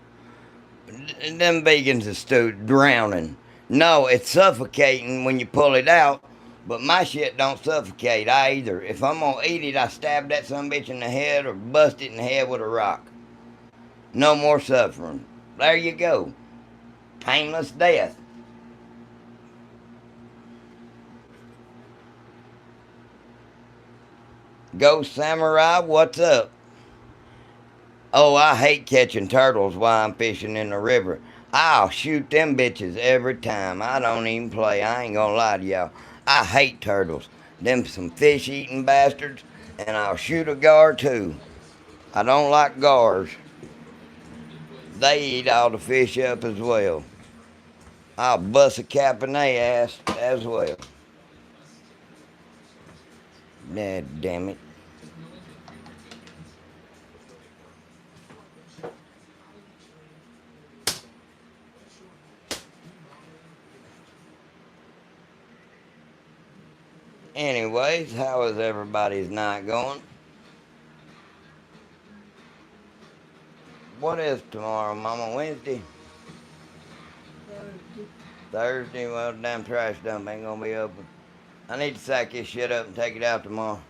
them vegans is still drowning. No, it's suffocating when you pull it out, but my shit don't suffocate either. If I'm gonna eat it, I stab that sumbitch in the head or bust it in the head with a rock. No more suffering. There you go. Painless death. Ghost Samurai, what's up? Oh, I hate catching turtles while I'm fishing in the river. I'll shoot them bitches every time. I don't even play. I ain't gonna lie to y'all. I hate turtles. Them some fish-eating bastards, and I'll shoot a gar too. I don't like gars. They eat all the fish up as well. I'll bust a cap in their ass as well. Dad damn it. Anyways, how is everybody's night going? What is tomorrow, Mama? Wednesday? Thursday? Well, the damn trash dump ain't gonna be open. I need to sack this shit up and take it out tomorrow.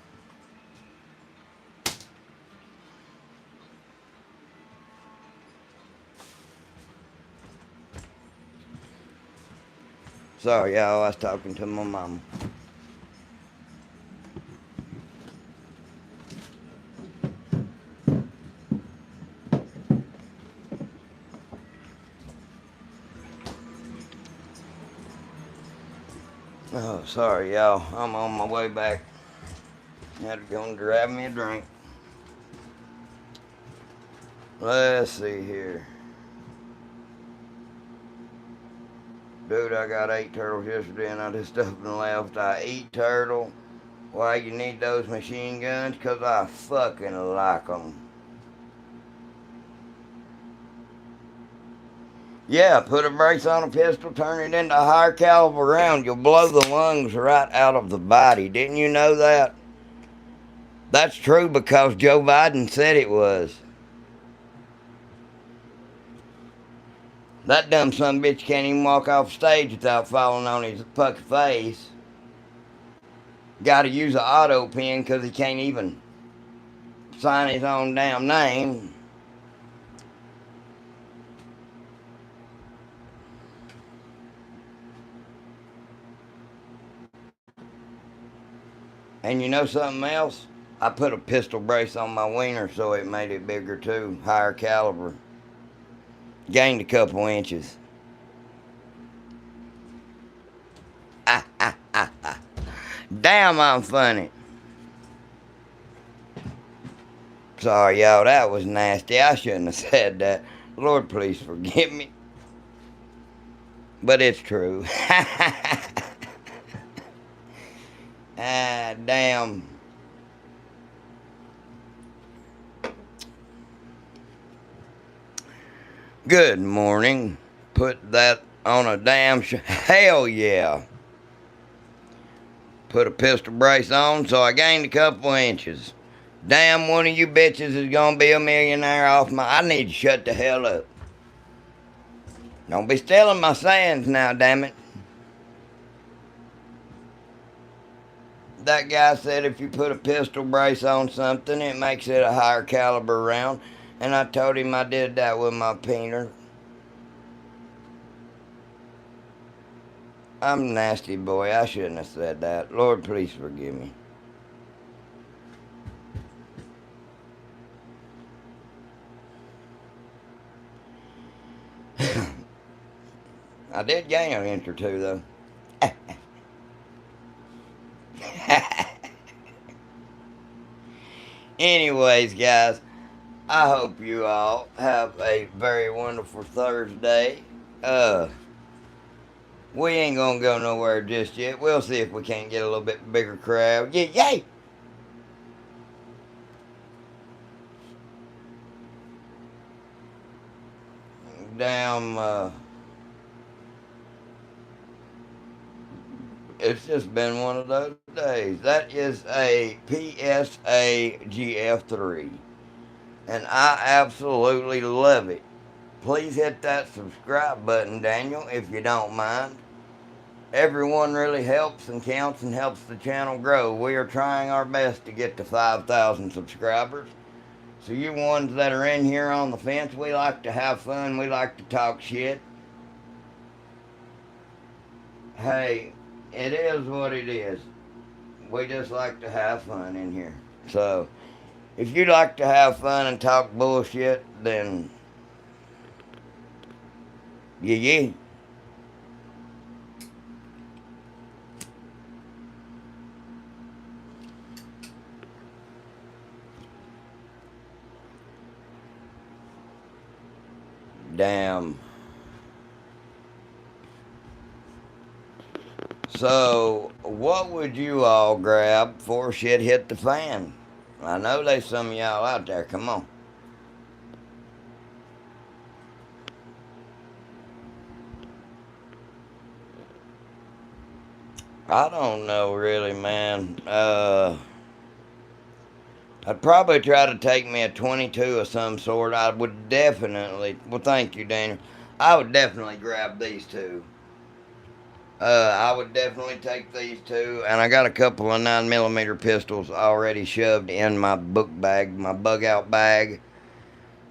Sorry, y'all, I was talking to my mama. Oh, sorry, y'all. I'm on my way back. Had to go and grab me a drink. Let's see here. Dude, I got 8 turtles yesterday and I just up and left. I eat turtle. Why you need those machine guns? 'Cause I fucking like them. Yeah, put a brace on a pistol, turn it into a higher caliber round. You'll blow the lungs right out of the body. Didn't you know that? That's true because Joe Biden said it was. That dumb son of a bitch can't even walk off stage without falling on his fucking face. Gotta use an auto pen because he can't even sign his own damn name. And you know something else? I put a pistol brace on my wiener so it made it bigger too, higher caliber. Gained a couple inches. Damn, I'm funny. Sorry, y'all, that was nasty. I shouldn't have said that. Lord, please forgive me. But it's true. Damn. Good morning. Put that on a damn hell yeah. Put a pistol brace on, so I gained a couple inches. Damn, one of you bitches is gonna be a millionaire off my... I need to shut the hell up. Don't be stealing my sayings now, damn it. That guy said if you put a pistol brace on something, it makes it a higher caliber round. And I told him I did that with my peener. I'm a nasty boy. I shouldn't have said that. Lord, please forgive me. I did gain an inch or two, though. Anyways, guys, I hope you all have a very wonderful Thursday. We ain't gonna go nowhere just yet. We'll see if we can't get a little bit bigger crowd. Yeah, yay! Damn, it's just been one of those days. That is a PSA GF3. And I absolutely love it. Please hit that subscribe button, Daniel, if you don't mind. Everyone really helps and counts and helps the channel grow. We are trying our best to get to 5,000 subscribers. So you ones that are in here on the fence, we like to have fun. We like to talk shit. Hey, it is what it is. We just like to have fun in here. So, if you like to have fun and talk bullshit, then yeah. Damn. So, what would you all grab before shit hit the fan? I know there's some of y'all out there. Come on. I don't know really, man. I'd probably try to take me a 22 of some sort. I would definitely. Well, thank you, Daniel. I would definitely grab these two. I would definitely take these two, and I got a couple of 9mm pistols already shoved in my book bag, my bug out bag.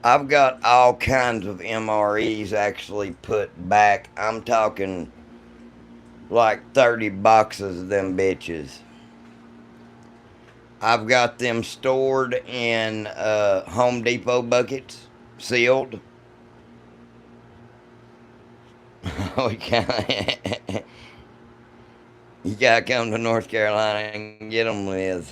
I've got all kinds of MREs actually put back. I'm talking like 30 boxes of them bitches. I've got them stored in Home Depot buckets, sealed. We can't. You gotta come to North Carolina and get them, Liz.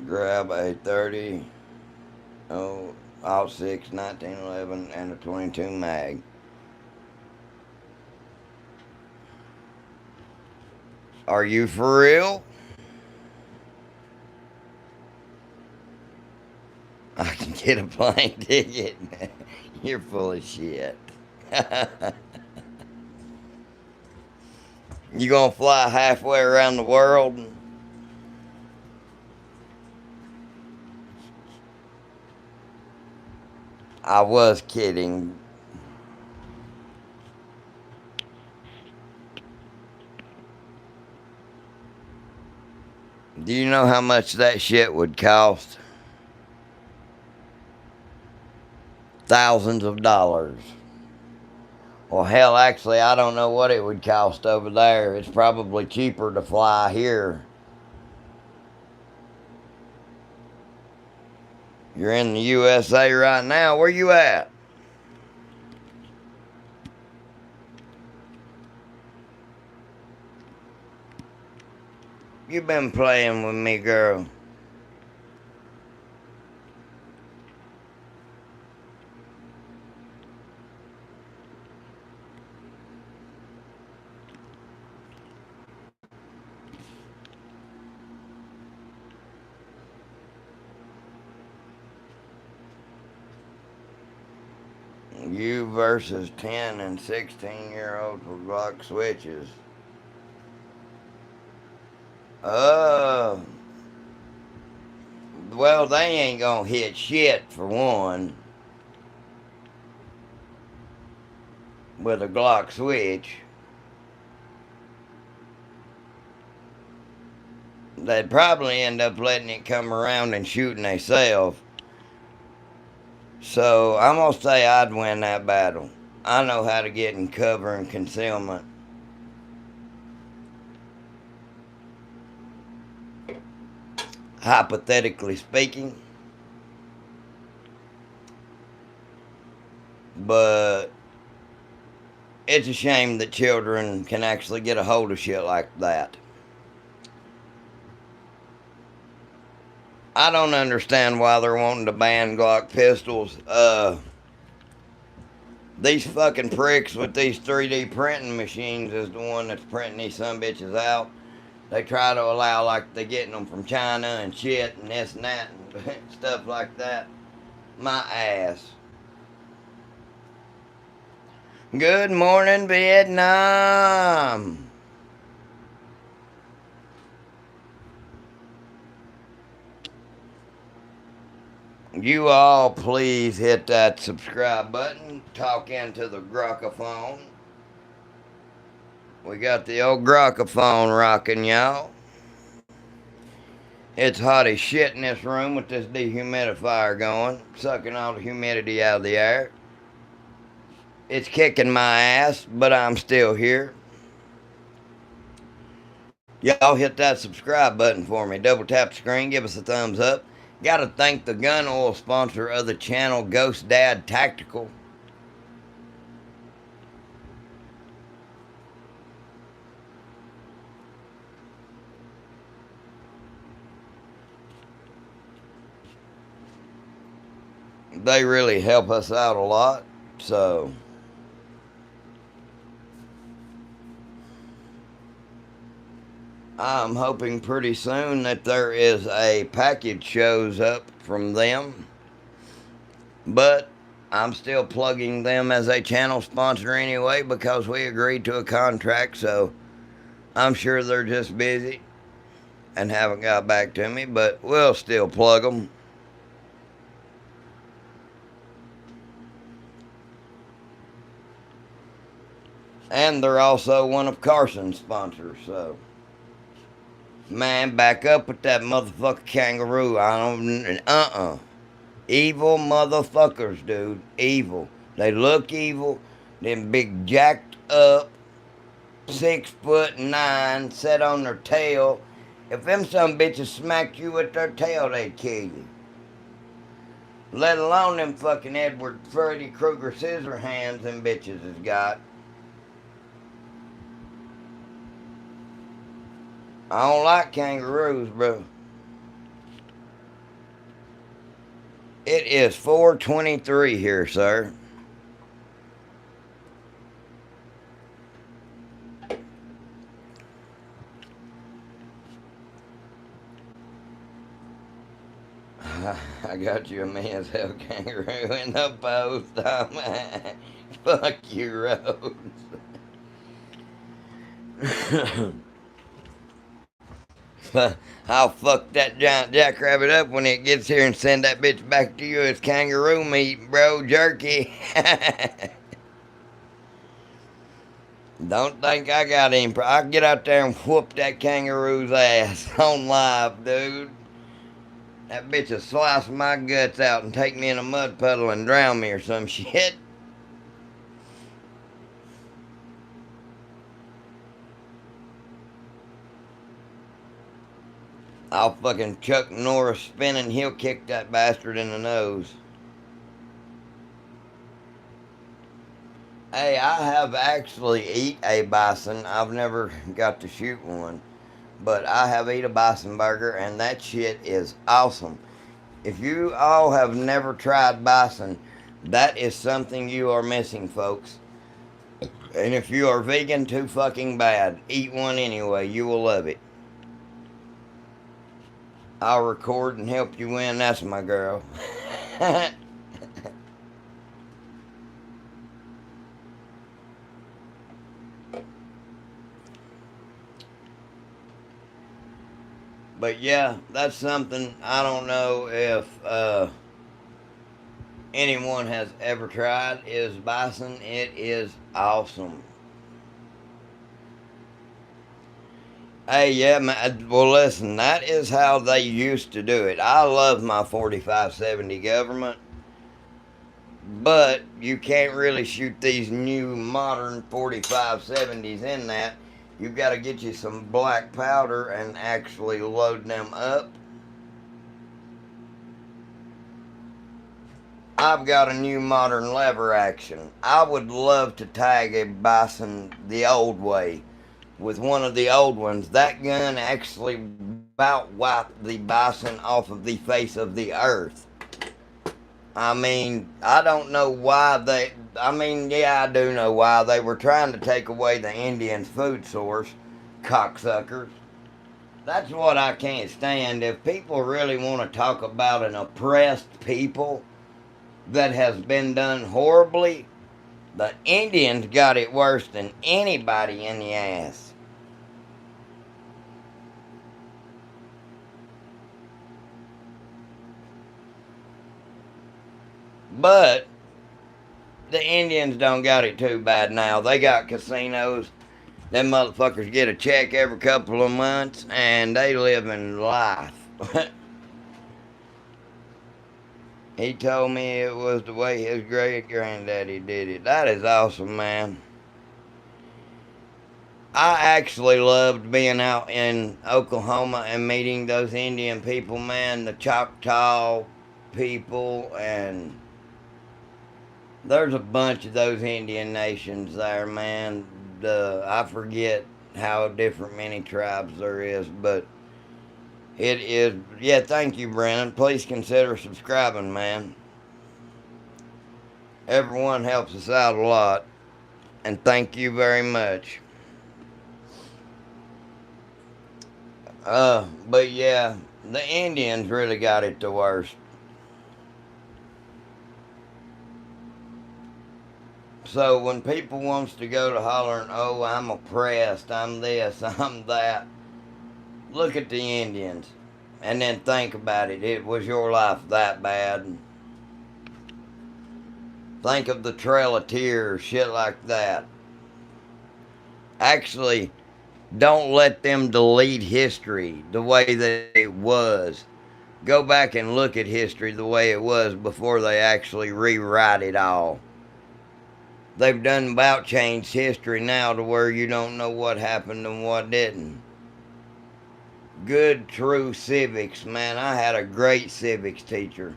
Grab a 30, oh, all 6, 1911, and a 22 mag. Are you for real? I can get a plane ticket. You're full of shit. You gonna fly halfway around the world? I was kidding. Do you know how much that shit would cost? Thousands of dollars. Well, hell, actually, I don't know what it would cost over there. It's probably cheaper to fly here. You're in the USA right now. Where you at? You been playing with me, girl. You versus 10 and 16-year-olds with Glock switches. Uh, well, they ain't gonna hit shit for one with a Glock switch. They'd probably end up letting it come around and shooting themselves. So I'm gonna say I'd win that battle. I know how to get in cover and concealment. Hypothetically speaking. But it's a shame that children can actually get a hold of shit like that. I don't understand why they're wanting to ban Glock pistols. These fucking pricks with these 3D printing machines is the one that's printing these bitches out. They try to allow, like, they getting them from China and shit and this and that and stuff like that. My ass. Good morning, Vietnam. You all please hit that subscribe button. Talk into the grockaphone. We got the old grockaphone rocking, y'all. It's hot as shit in this room with this dehumidifier going, sucking all the humidity out of the air. It's kicking my ass, but I'm still here. Y'all hit that subscribe button for me. Double tap the screen, give us a thumbs up. Gotta thank the gun oil sponsor of the channel, Ghost Dad Tactical. They really help us out a lot, so I'm hoping pretty soon that there is a package shows up from them. But I'm still plugging them as a channel sponsor anyway because we agreed to a contract, so I'm sure they're just busy and haven't got back to me, but we'll still plug them. And they're also one of Carson's sponsors, so. Man, back up with that motherfucker kangaroo. I don't, Evil motherfuckers, dude. Evil. They look evil. Them big jacked up, 6'9", set on their tail. If them some bitches smacked you with their tail, they'd kill you. Let alone them fucking Edward Freddy Krueger scissor hands them bitches has got. I don't like kangaroos, bro. It is 4:23 here, sir. I got you a man's hell kangaroo in the post. Fuck you, Rose. I'll fuck that giant jackrabbit up when it gets here and send that bitch back to you as kangaroo meat, bro. Jerky. Don't think I got any. I'll get out there and whoop that kangaroo's ass on live, dude. That bitch will slice my guts out and take me in a mud puddle and drown me or some shit. I'll fucking Chuck Norris spin and he'll kick that bastard in the nose. Hey, I have actually eat a bison. I've never got to shoot one. But I have eat a bison burger and that shit is awesome. If you all have never tried bison, that is something you are missing, folks. And if you are vegan, too fucking bad. Eat one anyway. You will love it. I'll record and help you win. That's my girl. But yeah, that's something I don't know if anyone has ever tried is bison. It is awesome. Hey, yeah, man. Well, listen, that is how they used to do it. I love my 4570 government, but you can't really shoot these new modern 4570s in that. You've got to get you some black powder and actually load them up. I've got a new modern lever action. I would love to tag a bison the old way with one of the old ones. That gun actually about wiped the bison off of the face of the earth. I mean, I don't know why they. I mean, yeah, I do know why. They were trying to take away the Indians' food source, cocksuckers. That's what I can't stand. If people really want to talk about an oppressed people that has been done horribly, the Indians got it worse than anybody in the ass. But the Indians don't got it too bad now. They got casinos. Them motherfuckers get a check every couple of months and they live in life. He told me it was the way his great granddaddy did it. That is awesome, man. I actually loved being out in Oklahoma and meeting those Indian people, man, the Choctaw people, and there's a bunch of those Indian nations there, man. I forget how different many tribes there is, but it is. Yeah, thank you, Brennan. Please consider subscribing, man. Everyone helps us out a lot, and thank you very much. But yeah, the Indians really got it the worst. So when people wants to go to hollering, oh, I'm oppressed, I'm this, I'm that, look at the Indians and then think about it. It was your life that bad? Think of the Trail of Tears, shit like that. Actually, don't let them delete history the way that it was. Go back and look at history the way it was before they actually rewrite it all. They've done about changed history now to where you don't know what happened and what didn't. Good, true civics, man. I had a great civics teacher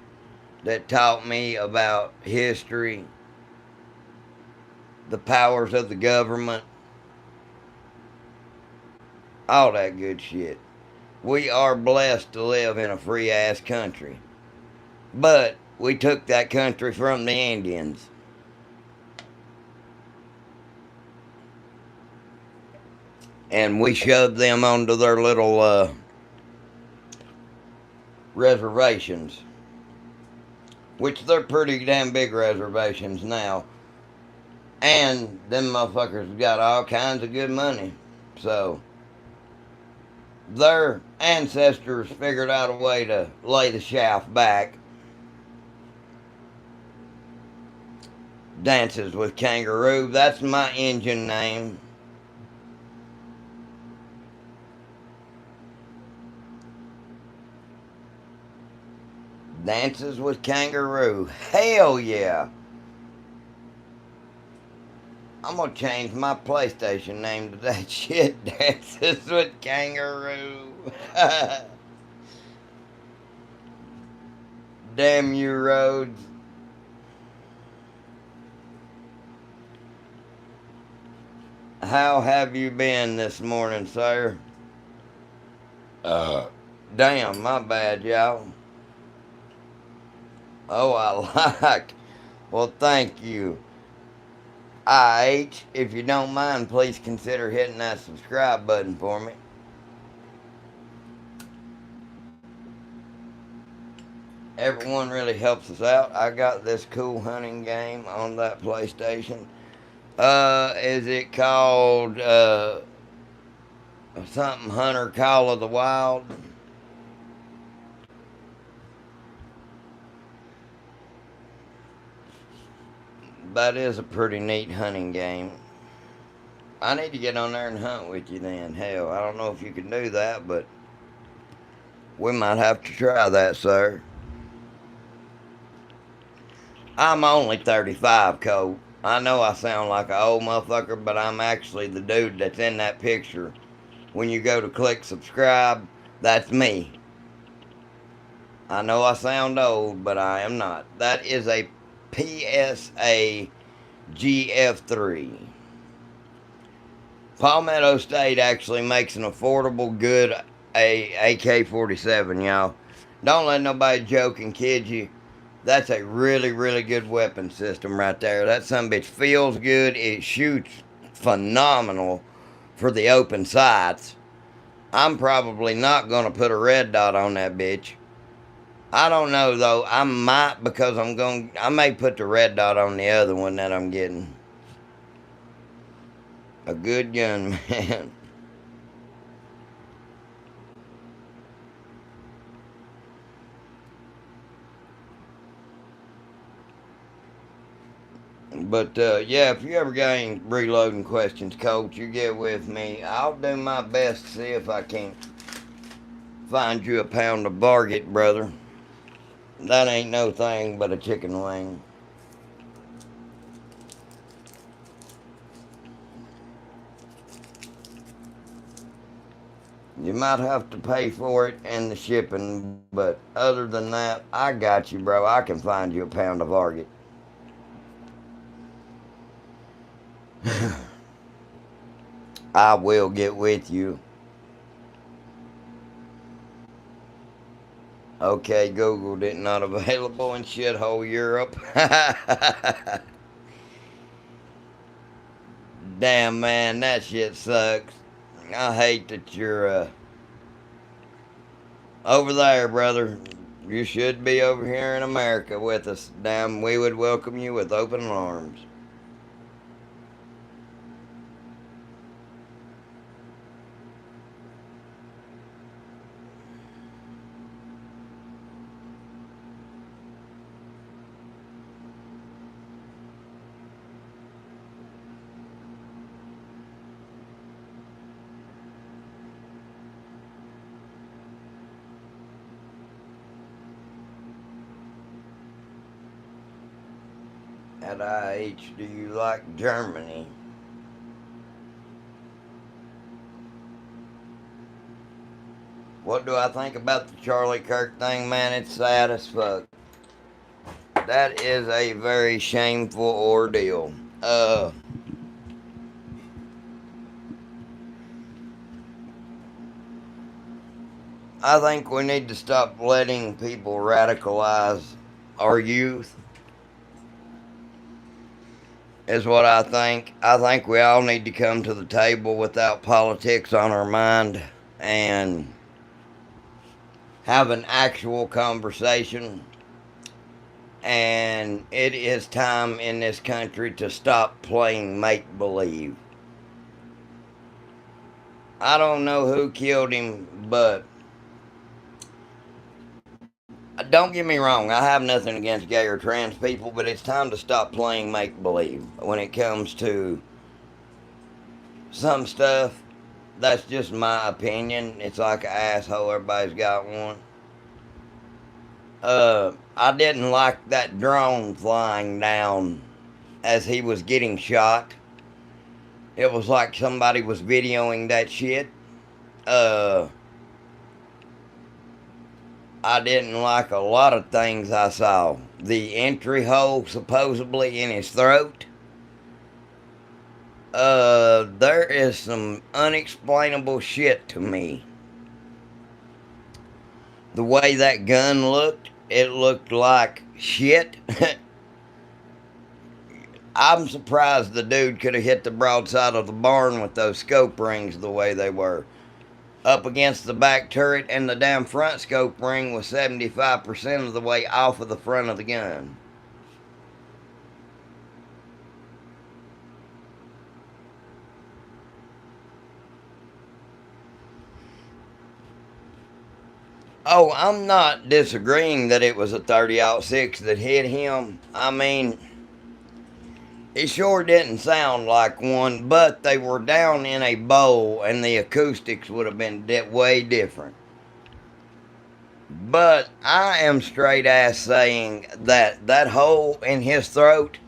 that taught me about history, the powers of the government, all that good shit. We are blessed to live in a free ass country. But we took that country from the Indians. And we shoved them onto their little reservations, which they're pretty damn big reservations now. And them motherfuckers got all kinds of good money. So their ancestors figured out a way to lay the shaft back. Dances with Kangaroo, that's my engine name. Dances with Kangaroo. Hell yeah. I'm gonna change my PlayStation name to that shit. Dances with Kangaroo. Damn you, Rhodes. How have you been this morning, sir? Damn, my bad, y'all. Oh, I like. Well, thank you. If you don't mind, please consider hitting that subscribe button for me. Everyone really helps us out. I got this cool hunting game on that PlayStation. Is it called something Hunter Call of the Wild? That is a pretty neat hunting game. I need to get on there and hunt with you then. Hell, I don't know if you can do that, but we might have to try that, sir. I'm only 35, Cole. I know I sound like an old motherfucker, but I'm actually the dude that's in that picture. When you go to click subscribe, that's me. I know I sound old, but I am not. That is a PSA GF3. Palmetto State actually makes an affordable, good AK-47, y'all. Don't let nobody joke and kid you. That's a really, really good weapon system right there. That sumbitch feels good. It shoots phenomenal for the open sights. I'm probably not going to put a red dot on that bitch. I don't know though. I might, because I may put the red dot on the other one that I'm getting. A good gun, man. But yeah, if you ever got any reloading questions, Coach, you get with me. I'll do my best to see if I can't find you a pound of varget, brother. That ain't no thing but a chicken wing. You might have to pay for it and the shipping, but other than that, I got you, bro. I can find you a pound of varget. I will get with you. Okay, Google it not available in shithole Europe. Damn, man, that shit sucks. I hate that you're over there, brother. You should be over here in America with us. Damn, we would welcome you with open arms. At IH, do you like Germany? What do I think about the Charlie Kirk thing, man? It's sad as fuck. That is a very shameful ordeal. I think we need to stop letting people radicalize our youth, is what I think. I think we all need to come to the table without politics on our mind and have an actual conversation. And it is time in this country to stop playing make believe. I don't know who killed him, but don't get me wrong, I have nothing against gay or trans people, but it's time to stop playing make believe when it comes to some stuff. That's just my opinion. It's like an asshole, everybody's got one. I didn't like that drone flying down as he was getting shot. It was like somebody was videoing that shit. Uh, I didn't like a lot of things I saw. The entry hole supposedly in his throat. There is some unexplainable shit to me. The way that gun looked, it looked like shit. I'm surprised the dude could have hit the broadside of the barn with those scope rings the way they were. Up against the back turret, and the damn front scope ring was 75% of the way off of the front of the gun. Oh, I'm not disagreeing that it was a 30-06 that hit him. I mean, it sure didn't sound like one, but they were down in a bowl and the acoustics would have been way different. But I am straight ass saying that that hole in his throat,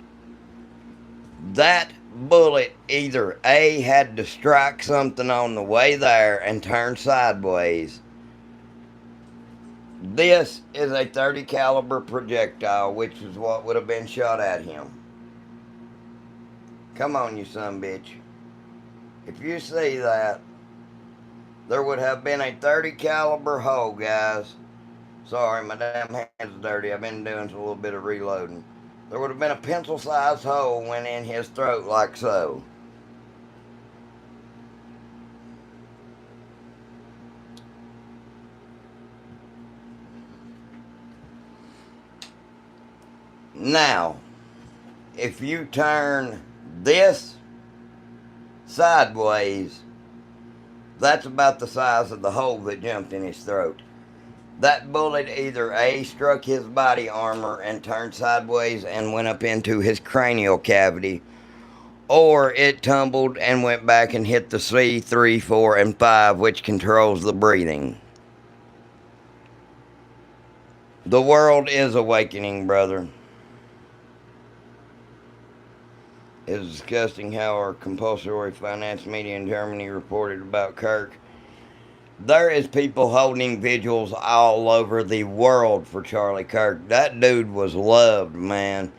that bullet either A, had to strike something on the way there and turn sideways. This is a 30 caliber projectile, which is what would have been shot at him. Come on, you son bitch. If you see that, there would have been a 30 caliber hole, guys. Sorry, my damn hand's dirty. I've been doing a little bit of reloading. There would have been a pencil-sized hole went in his throat like so. Now, if you turn this sideways, that's about the size of the hole that jumped in his throat. That bullet either A, struck his body armor and turned sideways and went up into his cranial cavity, or it tumbled and went back and hit the C3, 4, and 5, which controls the breathing. The world is awakening, brother. It is disgusting how our compulsory finance media in Germany reported about Kirk. There is people holding vigils all over the world for Charlie Kirk. That dude was loved, man.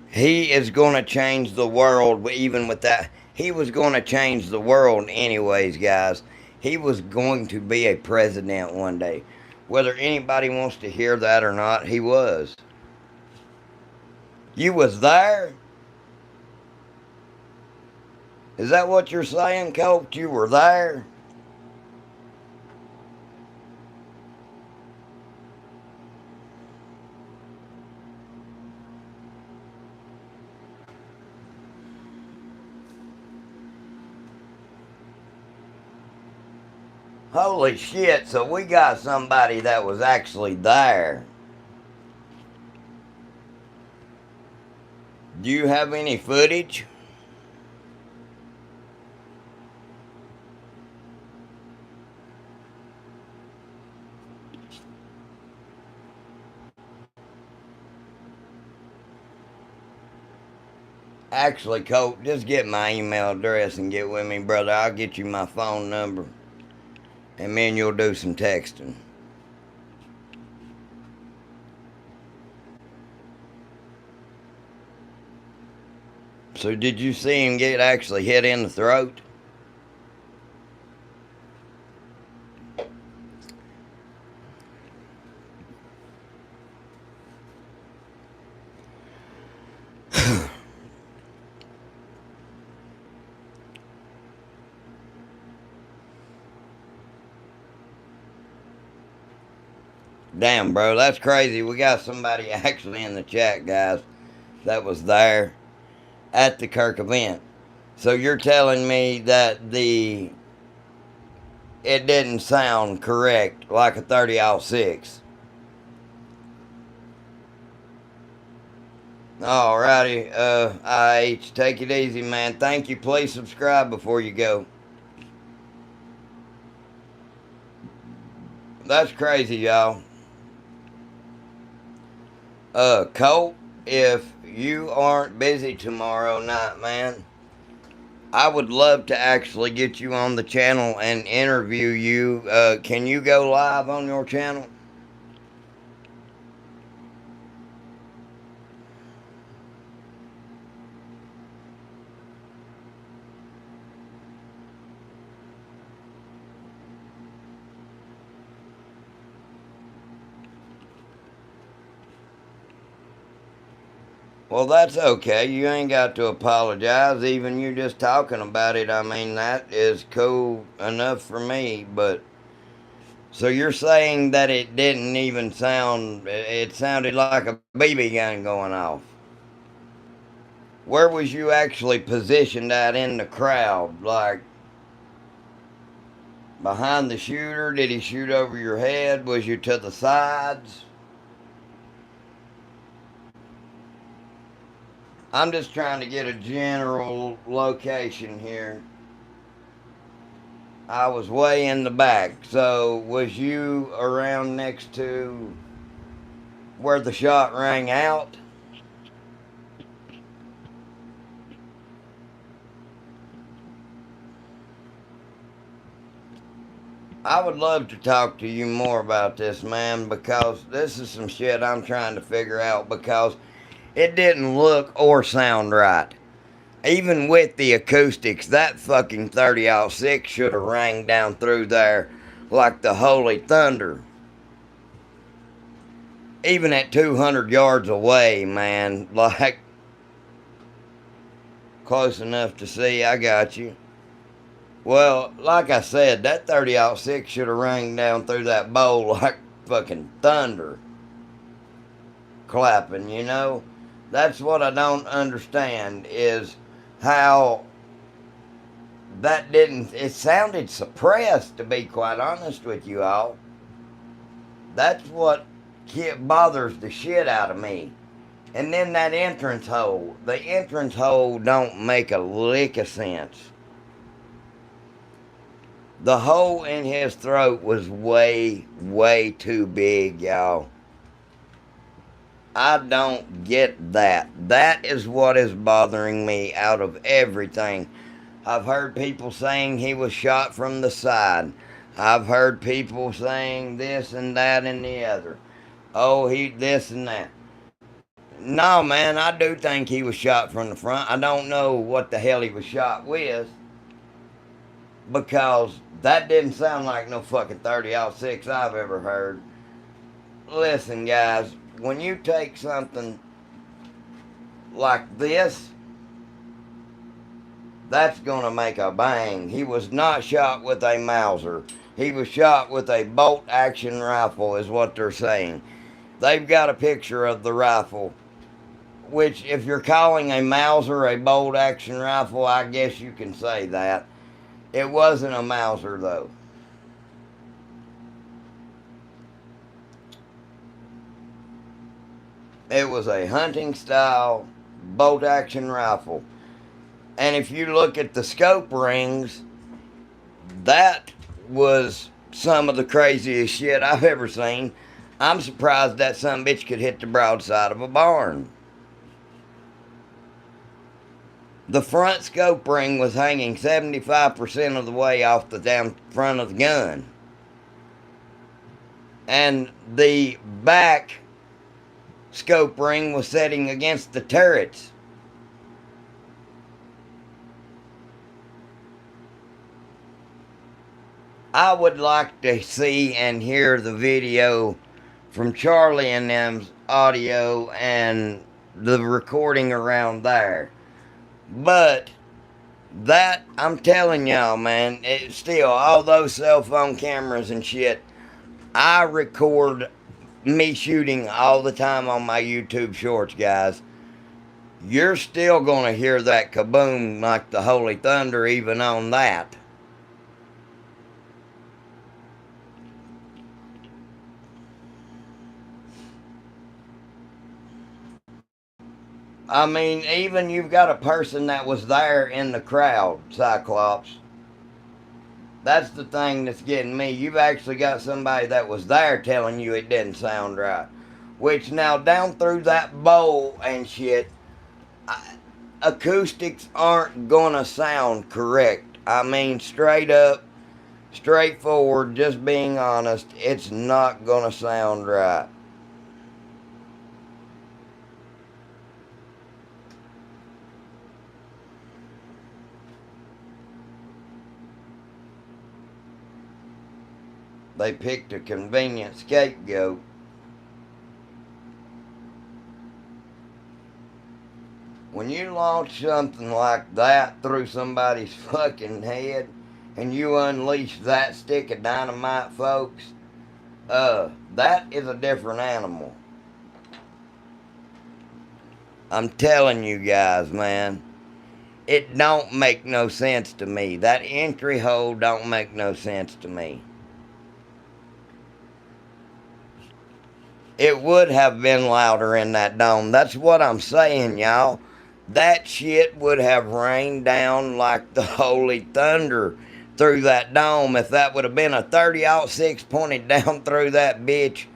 He is going to change the world, even with that. He was going to change the world anyways, guys. He was going to be a president one day. Whether anybody wants to hear that or not, he was. You was there? Is that what you're saying, Coach? You were there? Holy shit, so we got somebody that was actually there. Do you have any footage? Actually, Colt, just get my email address and get with me, brother. I'll get you my phone number. And me and you'll do some texting. So did you see him get actually hit in the throat? Damn, bro, that's crazy. We got somebody actually in the chat, guys, that was there at the Kirk event. So you're telling me that it didn't sound correct like a 30-06. Alrighty, IH, take it easy, man. Thank you. Please subscribe before you go. That's crazy, y'all. Colt, if you aren't busy tomorrow night, man, I would love to actually get you on the channel and interview you. Can you go live on your channel? Well, that's okay. You ain't got to apologize. Even you just talking about it, I mean, that is cool enough for me. But, so you're saying that it didn't even sound, it sounded like a BB gun going off. Where was you actually positioned at in the crowd? Like, behind the shooter? Did he shoot over your head? Was you to the sides? I'm just trying to get a general location here. I was way in the back. So was you around next to where the shot rang out? I would love to talk to you more about this, man, because this is some shit I'm trying to figure out because it didn't look or sound right. Even with the acoustics, that fucking 30-06 should have rang down through there like the holy thunder. Even at 200 yards away, man, like close enough to see, I got you. Well, like I said, that 30-06 should have rang down through that bowl like fucking thunder clapping, you know? That's what I don't understand is how that didn't, it sounded suppressed, to be quite honest with you all. That's what bothers the shit out of me. And then that entrance hole. The entrance hole don't make a lick of sense. The hole in his throat was way, way too big, y'all. I don't get that. That is what is bothering me out of everything. I've heard people saying he was shot from the side. I've heard people saying this and that and the other. Oh, he this and that. No, man, I do think he was shot from the front. I don't know what the hell he was shot with, because that didn't sound like no fucking 30-06 I've ever heard. Listen, guys, when you take something like this, that's gonna make a bang. He was not shot with a Mauser. He was shot with a bolt action rifle, is what they're saying. They've got a picture of the rifle, which, if you're calling a Mauser a bolt action rifle, I guess you can say that. It wasn't a Mauser, though. It was a hunting style bolt action rifle. And if you look at the scope rings, that was some of the craziest shit I've ever seen. I'm surprised that some bitch could hit the broadside of a barn. The front scope ring was hanging 75% of the way off the damn front of the gun. And the back scope ring was setting against the turrets. I would like to see and hear the video from Charlie and them's audio and the recording around there. But that, I'm telling y'all, man, it's still, all those cell phone cameras and shit, I record me shooting all the time on my YouTube shorts, guys. You're still going to hear that kaboom like the Holy Thunder even on that. I mean, even you've got a person that was there in the crowd, Cyclops. That's the thing that's getting me. You've actually got somebody that was there telling you it didn't sound right. Which now, down through that bowl and shit, acoustics aren't gonna sound correct. I mean, straight up, straightforward, just being honest, it's not gonna sound right. They picked a convenient scapegoat. When you launch something like that through somebody's fucking head and you unleash that stick of dynamite, folks, that is a different animal. I'm telling you guys, man, it don't make no sense to me. That entry hole don't make no sense to me. It would have been louder in that dome. That's what I'm saying, y'all. That shit would have rained down like the holy thunder through that dome. If that would have been a 30-06 pointed down through that bitch,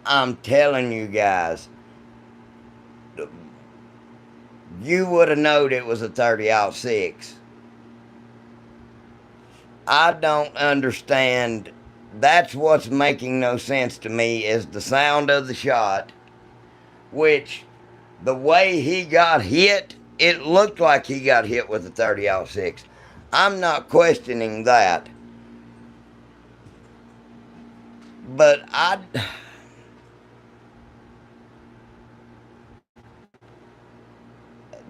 I'm telling you guys, you would have known it was a 30-06. I don't understand. That's what's making no sense to me, is the sound of the shot, which, the way he got hit, it looked like he got hit with a 30-06. I'm not questioning that. But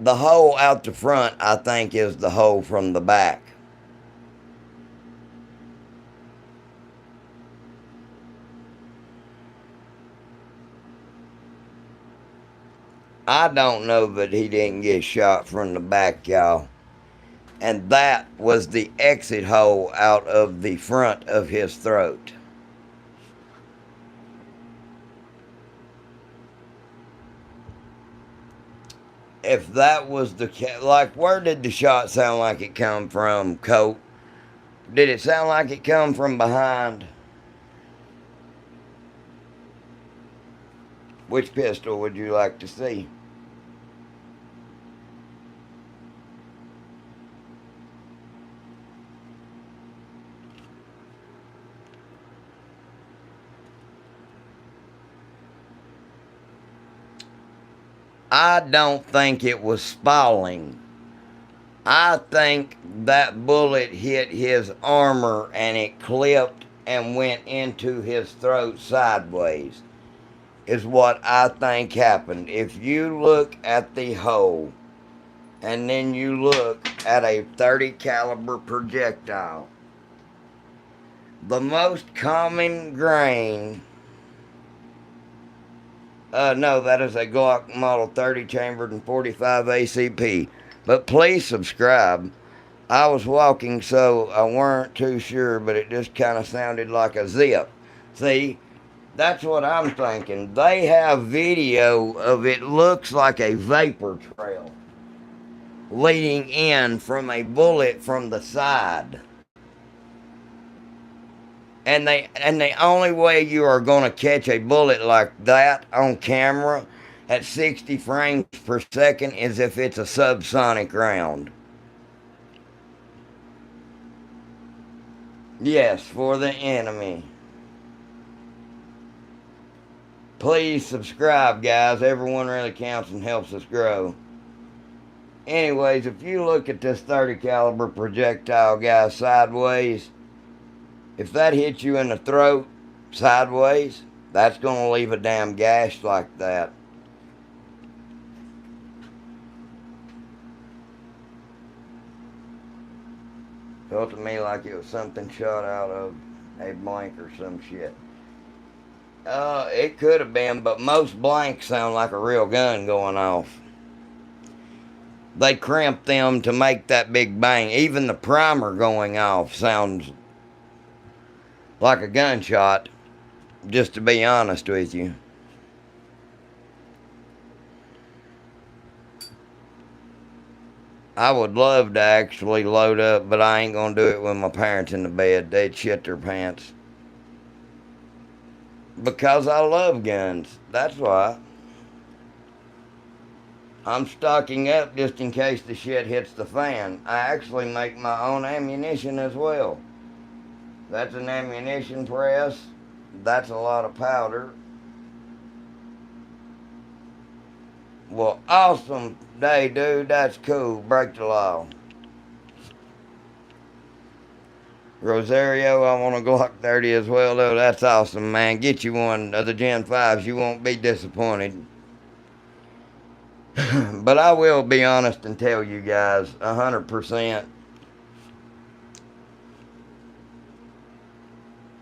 the hole out the front, I think, is the hole from the back. I don't know that he didn't get shot from the back, y'all. And that was the exit hole out of the front of his throat. if that was the like, where did the shot sound like it come from, Colt? Did it sound like it come from behind? Which pistol would you like to see? I don't think it was spalling. I think that bullet hit his armor and it clipped and went into his throat sideways, is what I think happened. If you look at the hole and then you look at a 30 caliber projectile, the most common grain, no, that is a Glock Model 30 chambered and 45 ACP. But please subscribe. I was walking, so I weren't too sure, but it just kind of sounded like a zip. See, that's what I'm thinking. They have video of it looks like a vapor trail leading in from a bullet from the side. And the only way you are going to catch a bullet like that on camera at 60 frames per second is if it's a subsonic round. Yes, for the enemy. Please subscribe, guys. Everyone really counts and helps us grow. Anyways, if you look at this 30 caliber projectile, guys, sideways, if that hits you in the throat sideways, that's going to leave a damn gash like that. Felt to me like it was something shot out of a blank or some shit. It could have been, but most blanks sound like a real gun going off. They crimp them to make that big bang. Even the primer going off sounds like a gunshot, just to be honest with you. I would love to actually load up, but I ain't gonna do it with my parents in the bed. They'd shit their pants. Because I love guns. That's why. I'm stocking up just in case the shit hits the fan. I actually make my own ammunition as well. That's an ammunition press. That's a lot of powder. Well, awesome day, dude. That's cool. Break the law. Rosario, I want a Glock 30 as well, though. That's awesome, man. Get you one of the Gen 5s. You won't be disappointed. But I will be honest and tell you guys, 100%,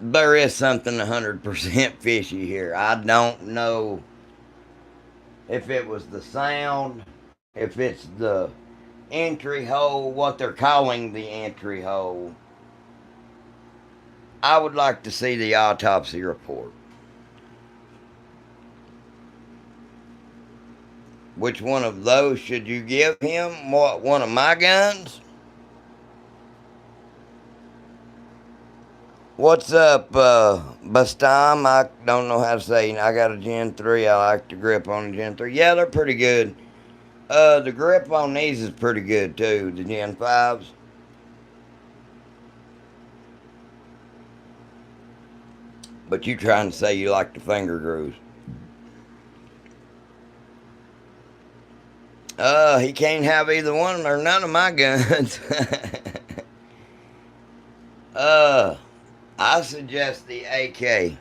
there is something 100% fishy here. I don't know if it was the sound, if it's the entry hole, what they're calling the entry hole. I would like to see the autopsy report. Which one of those should you give him? What, one of my guns? What's up, Bastam? I don't know how to say. I got a Gen 3. I like the grip on the Gen 3. Yeah, they're pretty good. The grip on these is pretty good too, the Gen 5s. But you trying to say you like the finger grooves. He can't have either one or none of my guns. I suggest the AK.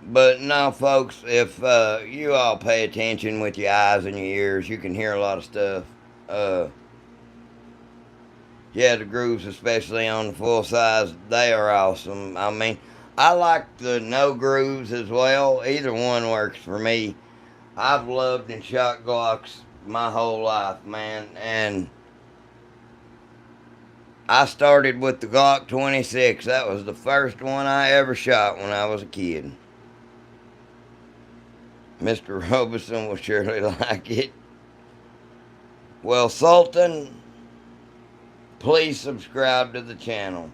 But no, folks, if you all pay attention with your eyes and your ears, you can hear a lot of stuff. Yeah, the grooves, especially on the full size, they are awesome. I mean, I like the no grooves as well. Either one works for me. I've loved and shot Glocks my whole life, man. And I started with the Glock 26. That was the first one I ever shot when I was a kid. Mr. Robeson will surely like it. Well, Sultan, please subscribe to the channel.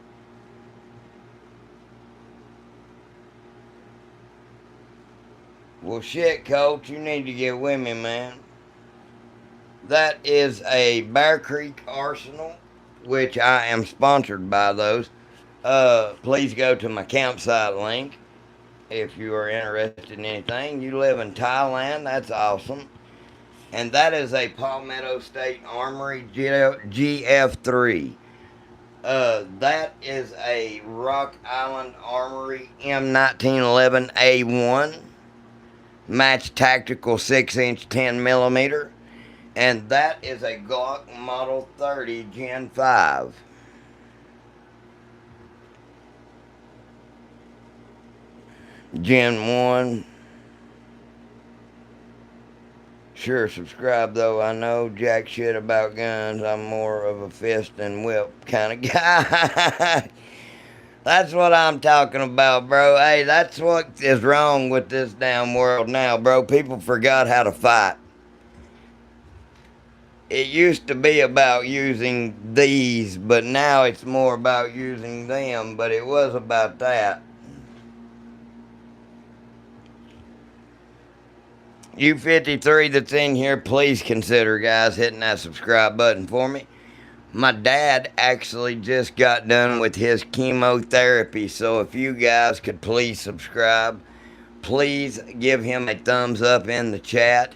Well, shit, Coach, you need to get with me, man. That is a Bear Creek Arsenal, which I am sponsored by those. Please go to my campsite link if you are interested in anything. You live in Thailand, that's awesome. And that is a Palmetto State Armory GF3. That is a Rock Island Armory M1911A1 match tactical 6-inch 10mm, and that is a Glock Model 30 Gen 5. Gen 1. Sure, subscribe though. I know jack shit about guns. I'm more of a fist and whip kind of guy. That's what I'm talking about, bro. Hey, that's what is wrong with this damn world now, bro. People forgot how to fight. It used to be about using these, but now it's more about using them, but it was about that. You 53 that's in here, please consider, guys, hitting that subscribe button for me. My dad actually just got done with his chemotherapy, so if you guys could please subscribe, please give him a thumbs up in the chat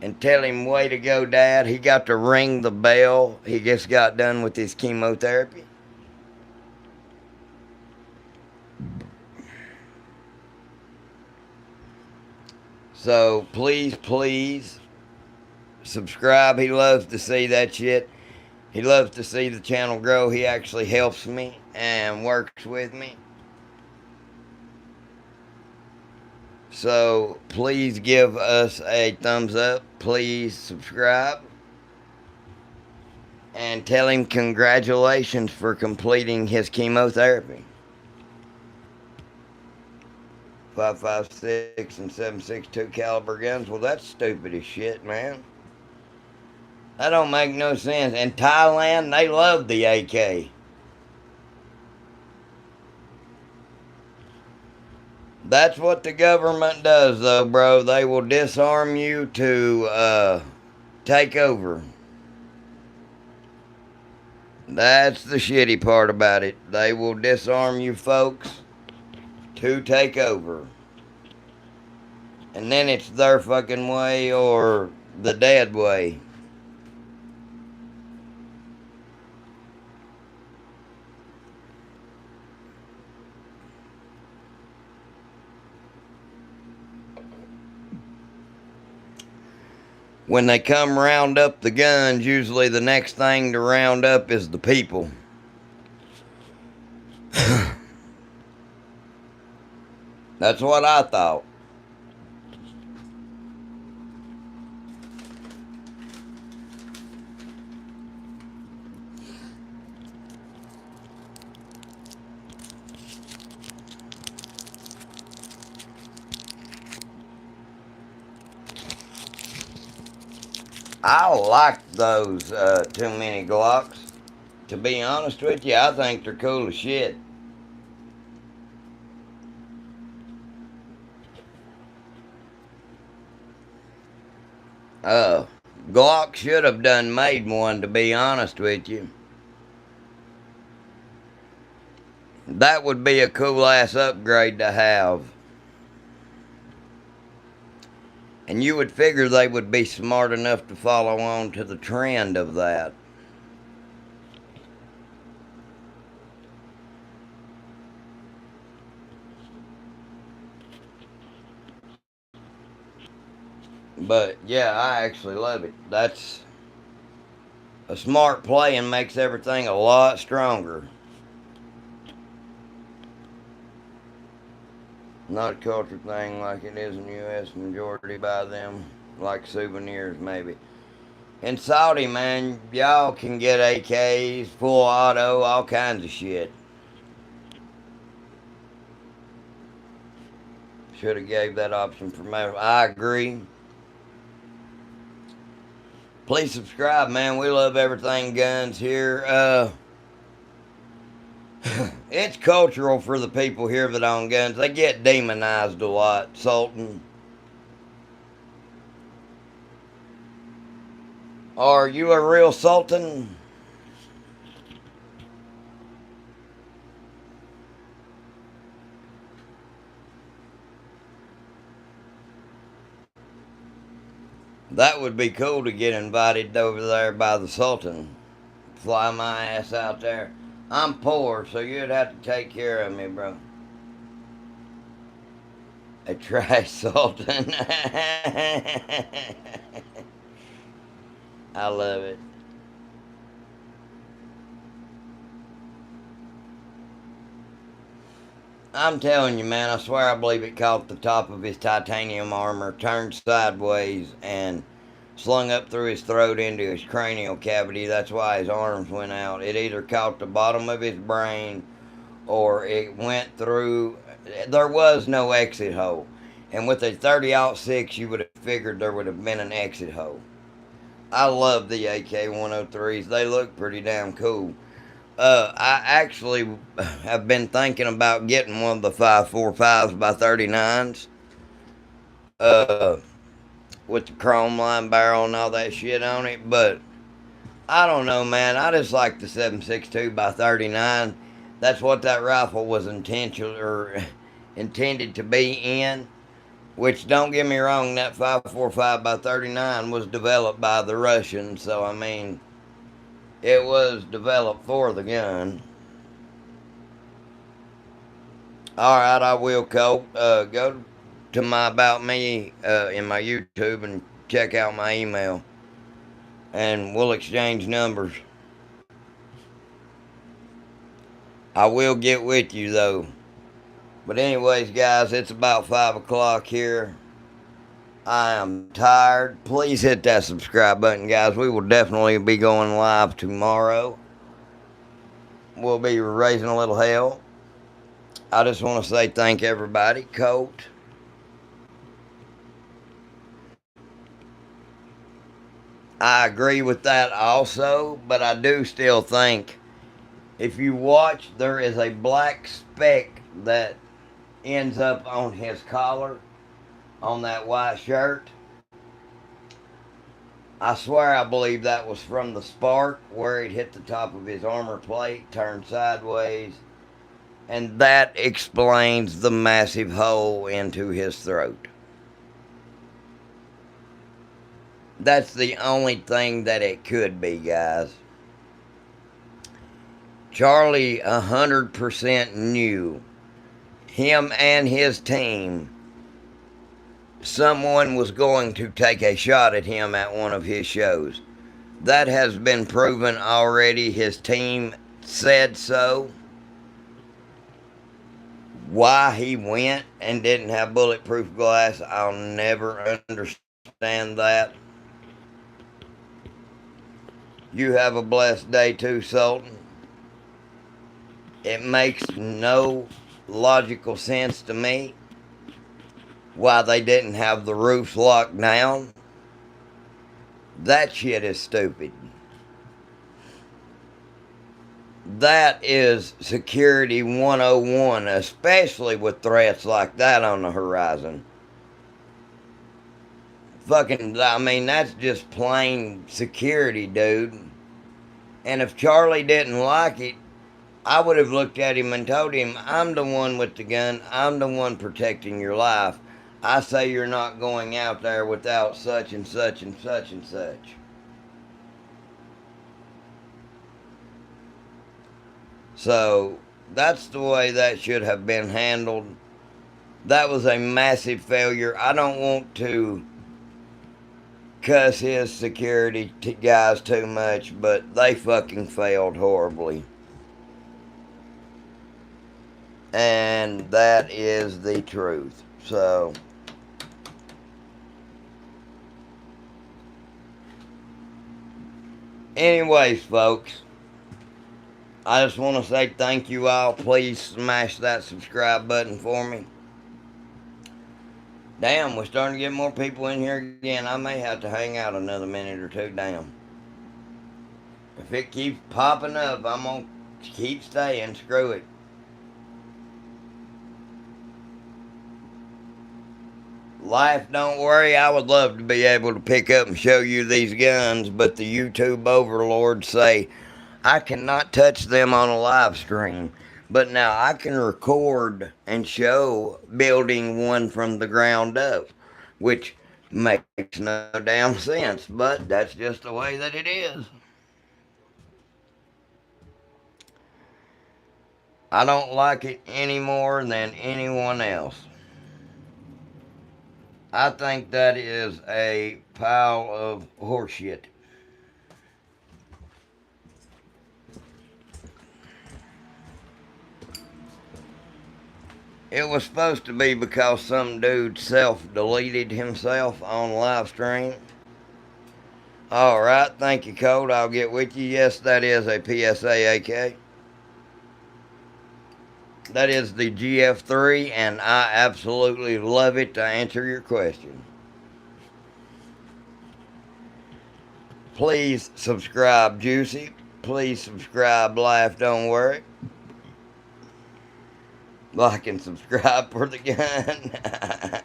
and tell him, way to go, Dad. He got to ring the bell. He just got done with his chemotherapy. So please, please subscribe. He loves to see that shit. He loves to see the channel grow. He actually helps me and works with me. So please give us a thumbs up. Please subscribe. And tell him congratulations for completing his chemotherapy. 5.56 and 7.62 caliber guns. Well, that's stupid as shit, man. That don't make no sense. In Thailand, they love the AK. That's what the government does, though, bro. They will disarm you to take over. That's the shitty part about it. They will disarm you folks to take over. And then it's their fucking way or the dead way. When they come round up the guns, usually the next thing to round up is the people. That's what I thought. I like those too many Glocks. To be honest with you, I think they're cool as shit. Glock should have done made one, to be honest with you. That would be a cool ass upgrade to have. And you would figure they would be smart enough to follow on to the trend of that. But yeah, I actually love it. That's a smart play and makes everything a lot stronger. Not a culture thing like it is in the U.S. Majority buy them like souvenirs, maybe. In Saudi, man, y'all can get AKs, full auto, all kinds of shit. Should have gave that option for me. I agree. Please subscribe, man. We love everything guns here. It's cultural for the people here that own guns. They get demonized a lot, Sultan. Are you a real Sultan? That would be cool to get invited over there by the Sultan. Fly my ass out there. I'm poor, so you'd have to take care of me, bro. A trash Sultan. I love it. I'm telling you, man, I swear I believe it caught the top of his titanium armor, turned sideways, and slung up through his throat into his cranial cavity. That's why his arms went out. It either caught the bottom of his brain or it went through. There was no exit hole. And with a 30-06, you would have figured there would have been an exit hole. I love the AK 103s. They look pretty damn cool. I actually have been thinking about getting one of the 545s by 39s. Uh, with the chrome line barrel and all that shit on it. But I don't know, man. I just like the 7.62 by 39. That's what that rifle was intentional or intended to be in. Which, don't get me wrong, that 545 by 39 was developed by the Russians. So I mean, it was developed for the gun. All right, I will, Colt. Go to my About Me in my YouTube and check out my email. And we'll exchange numbers. I will get with you, though. But anyways, guys, it's about 5 o'clock here. I am tired. Please hit that subscribe button, guys. We will definitely be going live tomorrow. We'll be raising a little hell. I just want to say thank everybody. Colt. I agree with that also, but I do still think if you watch, there is a black speck that ends up on his collar on that white shirt. I swear I believe that was from the spark where it hit the top of his armor plate, turned sideways, and that explains the massive hole into his throat. That's the only thing that it could be, guys. Charlie 100% knew, him and his team, someone was going to take a shot at him at one of his shows. That has been proven already. His team said so. Why he went and didn't have bulletproof glass, I'll never understand that. You have a blessed day too, Sultan. It makes no logical sense to me why they didn't have the roofs locked down. That shit is stupid. That is security 101, especially with threats like that on the horizon. Fucking, I mean, that's just plain security, dude. And if Charlie didn't like it, I would have looked at him and told him, I'm the one with the gun. I'm the one protecting your life. I say you're not going out there without such and such and such and such. So, that's the way that should have been handled. That was a massive failure. I don't want to cuss his security guys too much, but they fucking failed horribly. And that is the truth. So, anyways, folks, I just want to say thank you all. Please smash that subscribe button for me. Damn, we're starting to get more people in here again. I may have to hang out another minute or two. Damn. If it keeps popping up, I'm going to keep staying. Screw it. Life, don't worry. I would love to be able to pick up and show you these guns, but the YouTube overlords say I cannot touch them on a live stream. But now I can record and show building one from the ground up, which makes no damn sense, but that's just the way that it is. I don't like it any more than anyone else. I think that is a pile of horseshit. It was supposed to be because some dude self-deleted himself on live stream. Alright, thank you, Code. I'll get with you. Yes, that is a PSA AK. That is the GF3, and I absolutely love it, to answer your question. Please subscribe, Juicy. Please subscribe, Life Don't Worry. Like and subscribe for the gun.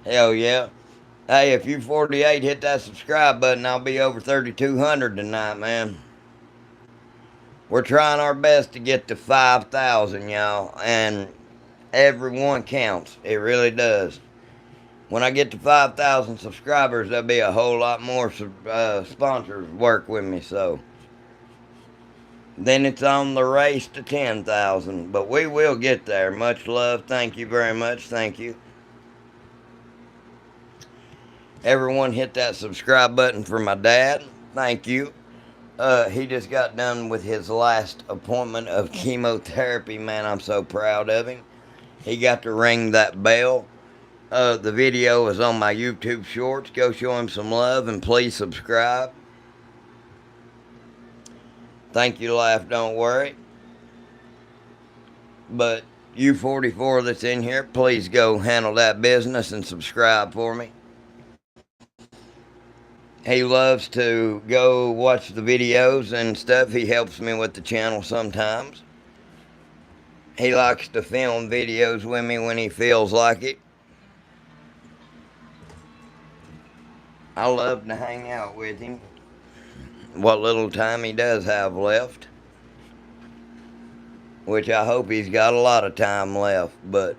Hell yeah. Hey, if you 48, hit that subscribe button. I'll be over 3,200 tonight, man. We're trying our best to get to 5,000, y'all. And every one counts. It really does. When I get to 5,000 subscribers, there'll be a whole lot more sponsors work with me. So then it's on the race to 10,000. But we will get there. Much love. Thank you very much. Thank you. Everyone hit that subscribe button for my dad. Thank you. He just got done with his last appointment of chemotherapy, man. I'm so proud of him. He got to ring that bell. The video is on my YouTube shorts. Go show him some love and please subscribe. Thank you, Life Don't Worry. But you 44 that's in here, please go handle that business and subscribe for me. He loves to go watch the videos and stuff. He helps me with the channel sometimes. He likes to film videos with me when he feels like it. I love to hang out with him. What little time he does have left. Which I hope he's got a lot of time left. But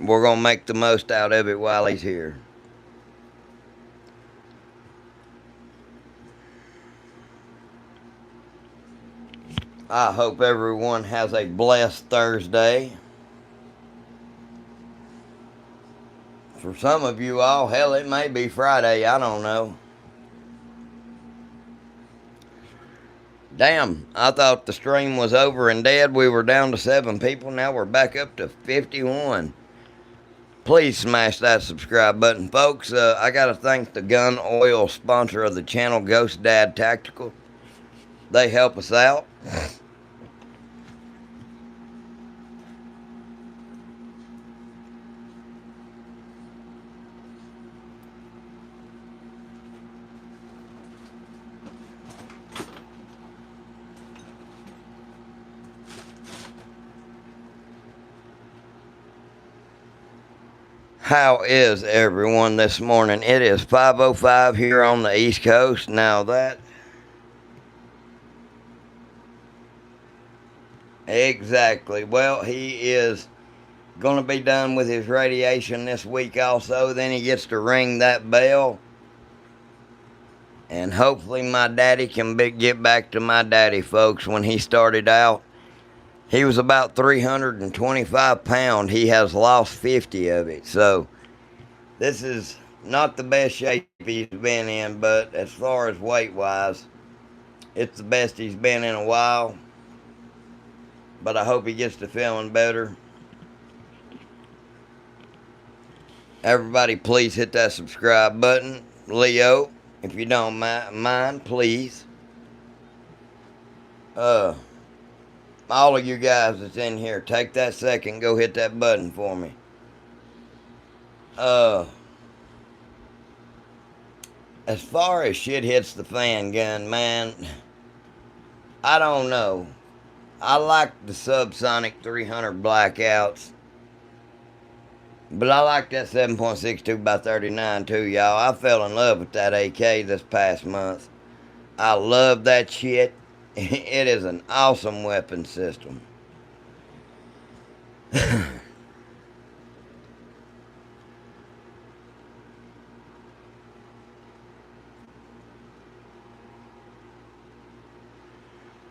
we're going to make the most out of it while he's here. I hope everyone has a blessed Thursday. For some of you all, hell, it may be Friday. I don't know. Damn, I thought the stream was over and dead. We were down to 7 people. Now we're back up to 51. Please smash that subscribe button, folks. I got to thank the gun oil sponsor of the channel, Ghost Dad Tactical. They help us out. How is everyone this morning? It is 5:05 here on the East Coast. Now that... Exactly. Well, he is going to be done with his radiation this week also. Then he gets to ring that bell. And hopefully my daddy can get back to my daddy, folks. When he started out, he was about 325 pounds. He has lost 50 of it. So this is not the best shape he's been in, but as far as weight-wise, it's the best he's been in a while. But I hope he gets to feeling better. Everybody, please hit that subscribe button. Leo, if you don't mind, please. All of you guys that's in here, take that second, go hit that button for me. As far as shit hits the fan gun, man, I don't know. I like the subsonic 300 blackouts, but I like that 7.62 by 39 too, y'all. I fell in love with that AK this past month. I love that shit. It is an awesome weapon system.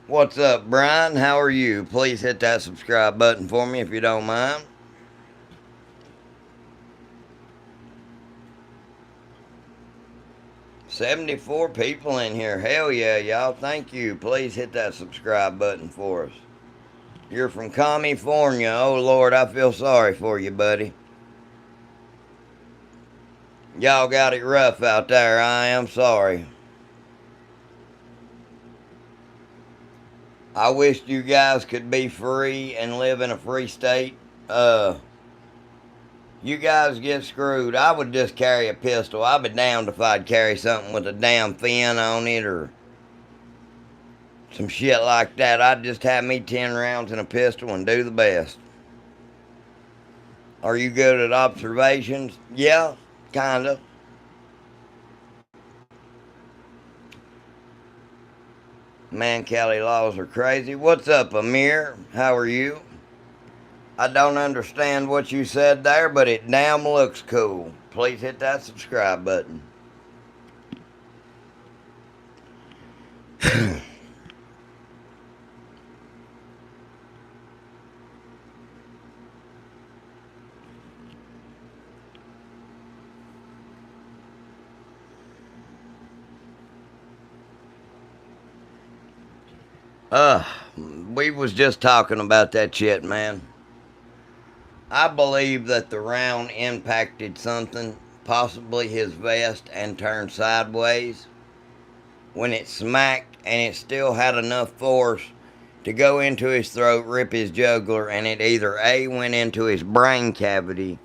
What's up, Brian? How are you? Please hit that subscribe button for me if you don't mind. $74 people in here. Hell yeah, y'all. Thank you. Please hit that subscribe button for us. You're from California. Oh, Lord, I feel sorry for you, buddy. Y'all got it rough out there. I am sorry. I wish you guys could be free and live in a free state. You guys get screwed. I would just carry a pistol. I'd be damned if I'd carry something with a damn fin on it or some shit like that. I'd just have me 10 rounds in a pistol and do the best. Are you good at observations? Yeah, kinda. Man, Cali laws are crazy. What's up, Amir? How are you? I don't understand what you said there, but it damn looks cool. Please hit that subscribe button. Uh, we was just talking about that shit, man. I believe that the round impacted something, possibly his vest, and turned sideways. When it smacked, and it still had enough force to go into his throat, rip his jugular, and it either A, went into his brain cavity,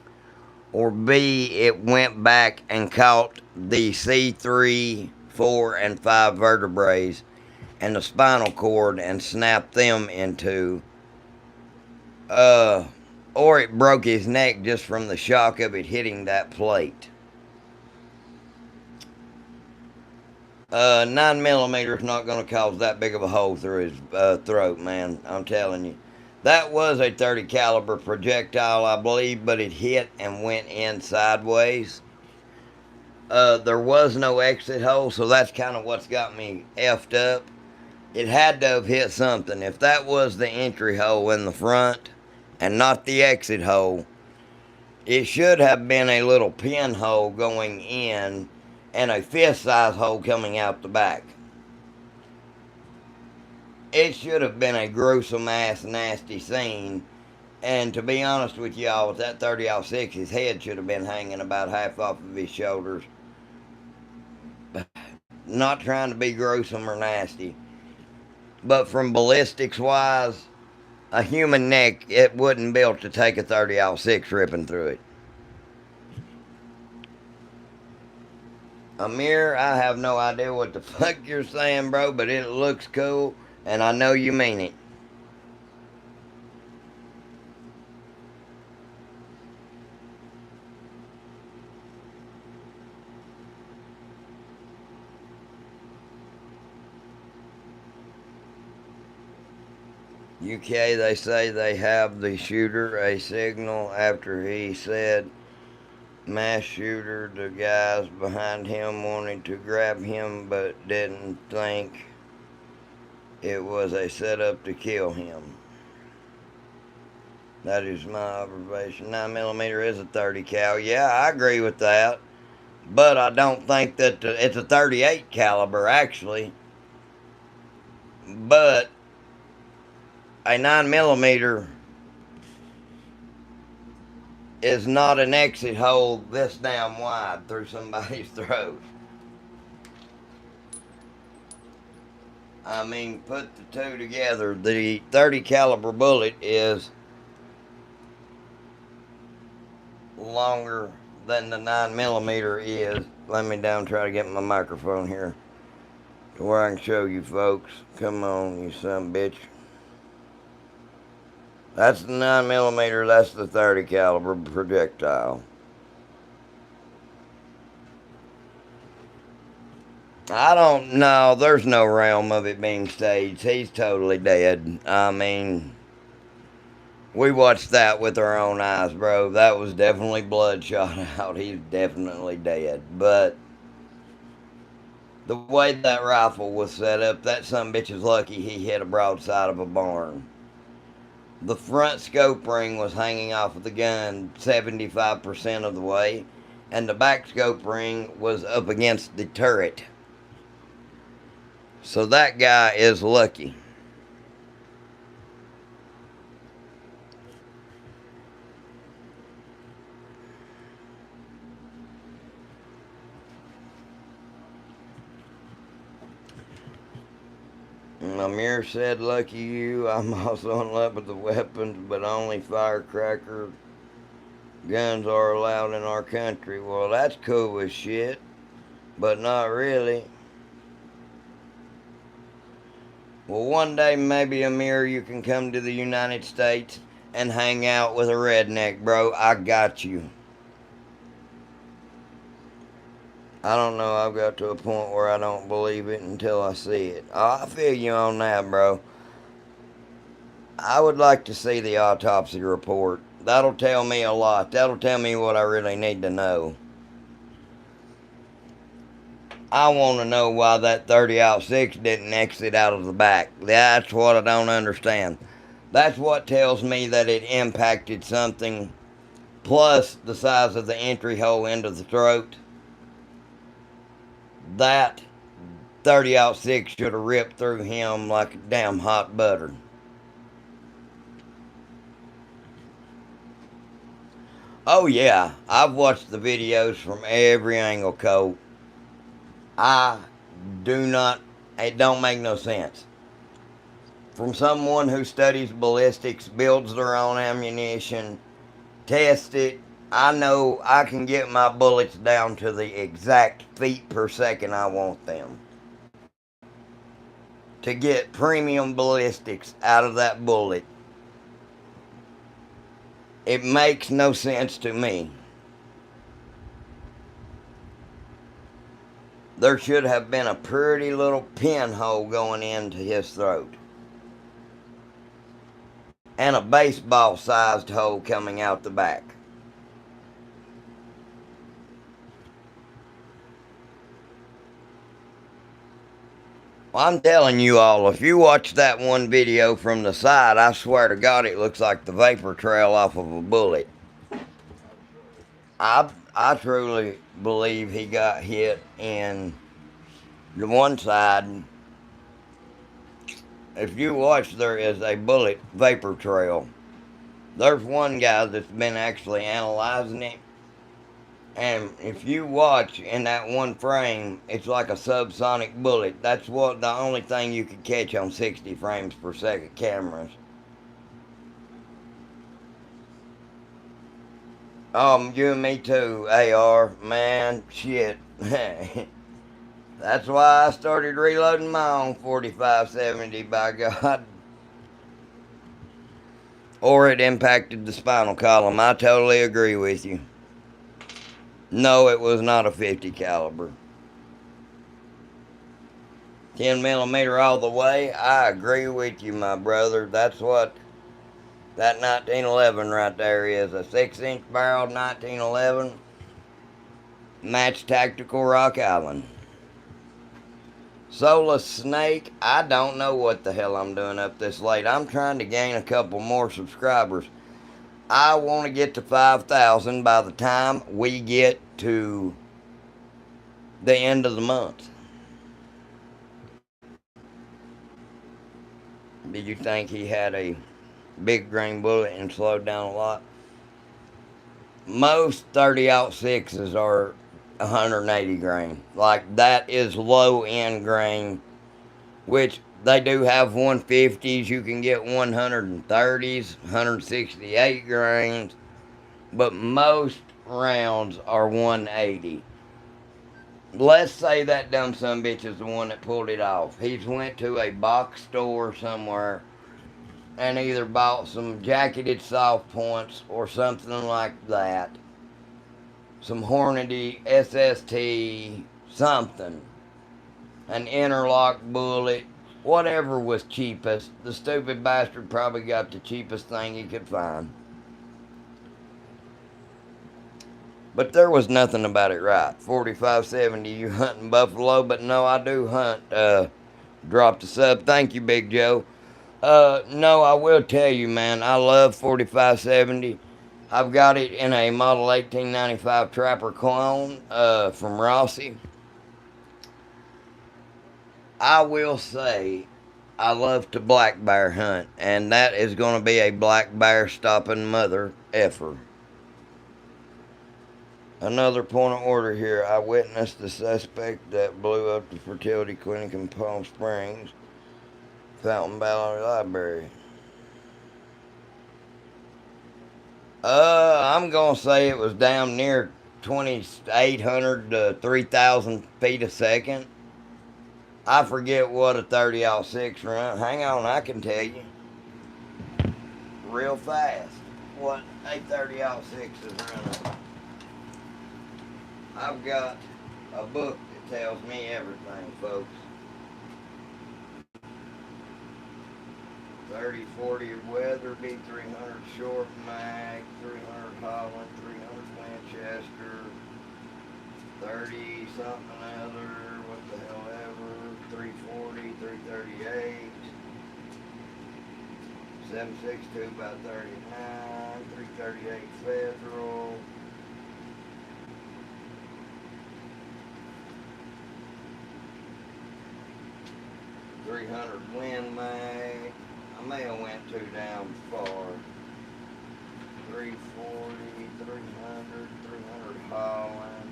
or B, it went back and caught the C3, 4, and 5 vertebrae and the spinal cord and snapped them into, or it broke his neck just from the shock of it hitting that plate. 9mm is not going to cause that big of a hole through his throat, man. I'm telling you. That was a 30 caliber projectile, I believe, but it hit and went in sideways. There was no exit hole, so that's kind of what's got me effed up. It had to have hit something. If that was the entry hole in the front and not the exit hole, it should have been a little pinhole going in and a fist-size hole coming out the back. It should have been a gruesome-ass, nasty scene. And to be honest with y'all, with that 30-06, his head should have been hanging about half off of his shoulders. Not trying to be gruesome or nasty. But from ballistics-wise, a human neck, it wouldn't built to take a 30-06 ripping through it. Amir, I have no idea what the fuck you're saying, bro, but it looks cool, and I know you mean it. UK, they say they have the shooter a signal after he said mass shooter. The guys behind him wanted to grab him but didn't think it was a setup to kill him. That is my observation. 9mm is a 30 cal. Yeah, I agree with that. But I don't think that it's a 38 caliber actually. But a 9mm is not an exit hole this damn wide through somebody's throat. I mean, put the two together. The 30 caliber bullet is longer than the 9mm is. Let me down, try to get my microphone here to where I can show you folks. Come on, you son of a bitch. That's the 9mm, that's the 30 caliber projectile. I don't know, there's no realm of it being staged. He's totally dead. I mean, we watched that with our own eyes, bro. That was definitely bloodshot out. He's definitely dead. But the way that rifle was set up, that son bitch is lucky he hit a broadside of a barn. The front scope ring was hanging off of the gun 75% of the way, and the back scope ring was up against the turret. So that guy is lucky. Amir said, lucky you. I'm also in love with the weapons, but only firecracker guns are allowed in our country. Well, that's cool as shit, but not really. Well, one day maybe, Amir, you can come to the United States and hang out with a redneck, bro. I got you. I don't know. I've got to a point where I don't believe it until I see it. I feel you on that, bro. I would like to see the autopsy report. That'll tell me a lot. That'll tell me what I really need to know. I want to know why that 30-06 didn't exit out of the back. That's what I don't understand. That's what tells me that it impacted something, plus the size of the entry hole into the throat. That 30-06 should have ripped through him like damn hot butter. Oh yeah, I've watched the videos from every angle, Cole. I do not, it don't make no sense. From someone who studies ballistics, builds their own ammunition, tests it, I know I can get my bullets down to the exact feet per second I want them. To get premium ballistics out of that bullet, it makes no sense to me. There should have been a pretty little pinhole going into his throat. And a baseball-sized hole coming out the back. Well, I'm telling you all, if you watch that one video from the side, I swear to God it looks like the vapor trail off of a bullet. I truly believe he got hit in the one side. If you watch, there is a bullet vapor trail. There's one guy that's been actually analyzing it. And if you watch in that one frame, it's like a subsonic bullet. That's what the only thing you could catch on 60 frames per second cameras. You and me too, AR. Man, shit. That's why I started reloading my own 4570, by God. Or it impacted the spinal column. I totally agree with you. No, it was not a 50 caliber. 10mm all the way. I agree with you, my brother. That's what that 1911 right there is. A 6-inch barrel 1911. Match Tactical Rock Island. Soulless Snake, I don't know what the hell I'm doing up this late. I'm trying to gain a couple more subscribers. I want to get to 5,000 by the time we get to the end of the month. Did you think he had a big grain bullet and slowed down a lot? Most 30-06s are 180 grain. Like, that is low end grain, which they do have 150s. You can get 130s, 168 grains. But most rounds are 180. Let's say that dumb son bitch is the one that pulled it off. He's went to a box store somewhere and either bought some jacketed soft points or something like that. Some Hornady, SST, something. An interlock bullet, whatever was cheapest. The stupid bastard probably got the cheapest thing he could find. But there was nothing about it right. 4570, you hunting buffalo, but no, I do hunt. Drop the sub. Thank you, Big Joe. No, I will tell you, man, I love 4570. I've got it in a model 1895 Trapper clone from Rossi. I will say I love to black bear hunt, and that is going to be a black bear stopping mother effer. Another point of order here. I witnessed the suspect that blew up the fertility clinic in Palm Springs, Fountain Valley Library. I'm going to say it was down near 2,800 to 3,000 feet a second. I forget what a 30-06 run. Hang on, I can tell you. Real fast. What a 30-06 is running. I've got a book that tells me everything, folks. 30-40 Weatherby, 300 Short Mag, 300 Holland, 300 Winchester, 30 something other, what the hell ever, 340, 338, 762 by 39, 338 Federal. $300 Win Mag. I may have went too damn far. 340, 300, 300 Holland.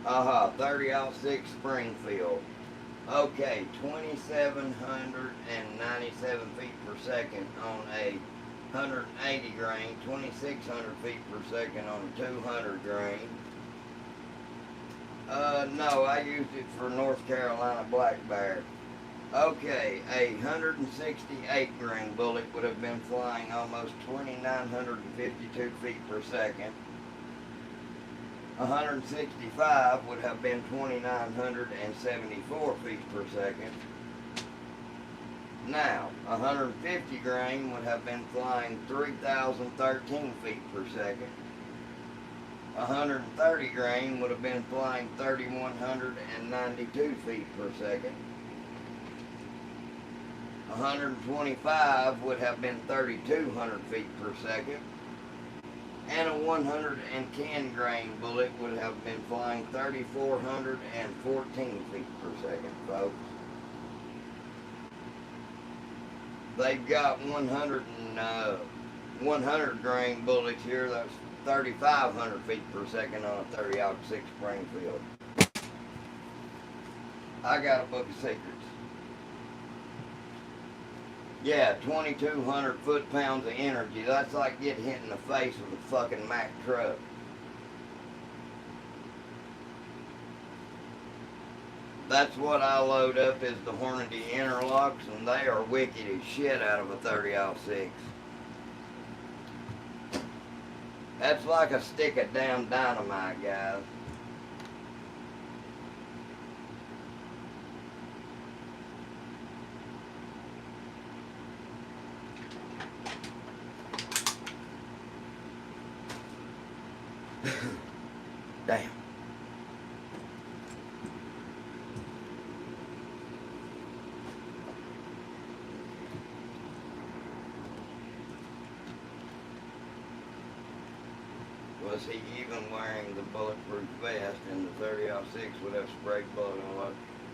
Aha, 30-06 Springfield. Okay, 2,797 feet per second on a 180 grain, 2,600 feet per second on a 200 grain. No, I used it for North Carolina black bear. Okay, a 168 grain bullet would have been flying almost 2,952 feet per second. 165 would have been 2,974 feet per second. Now, 150 grain would have been flying 3,013 feet per second. 130 grain would have been flying 3,192 feet per second. 125 would have been 3,200 feet per second. And a 110 grain bullet would have been flying 3,414 feet per second, folks. They've got 100 grain bullets here. That's 3,500 feet per second on a 30-06 Springfield. I got a book of secrets. Yeah, 2,200 foot-pounds of energy. That's like getting hit in the face with a fucking Mack truck. That's what I load up is the Hornady interlocks, and they are wicked as shit out of a 30-06. That's like a stick of damn dynamite, guys. Damn. Was he even wearing the bulletproof vest, and the 30-06 would have sprayed bullet on what?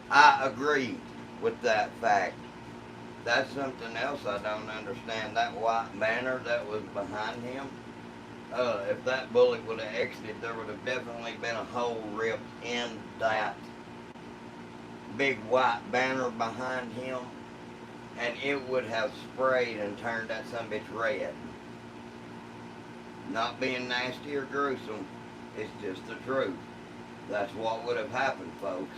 I agree with that fact. That's something else I don't understand. That white banner that was behind him, if that bullet would have exited, there would have definitely been a hole ripped in that big white banner behind him. and it would have sprayed and turned that son bitch red. Not being nasty or gruesome, it's just the truth. That's what would have happened, folks.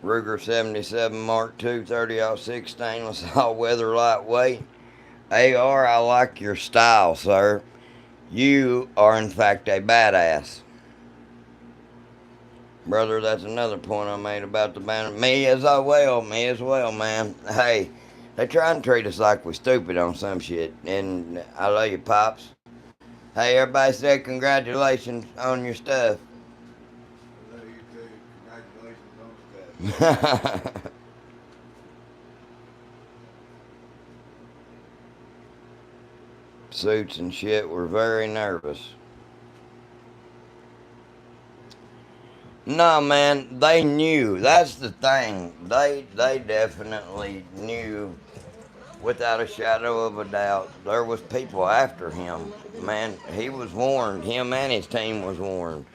Ruger 77 Mark II 30-06 stainless all-weather lightweight. AR, I like your style, sir. You are, in fact, a badass. Brother, that's another point I made about the band. Me as well, man. Hey, they try and treat us like we're stupid on some shit. And I love you, Pops. Hey, everybody said congratulations on your stuff. I love you too. Congratulations on stuff. Suits and shit were very nervous. No, man, they knew. That's the thing. They definitely knew, without a shadow of a doubt. There was people after him. Man, he was warned. Him and his team was warned.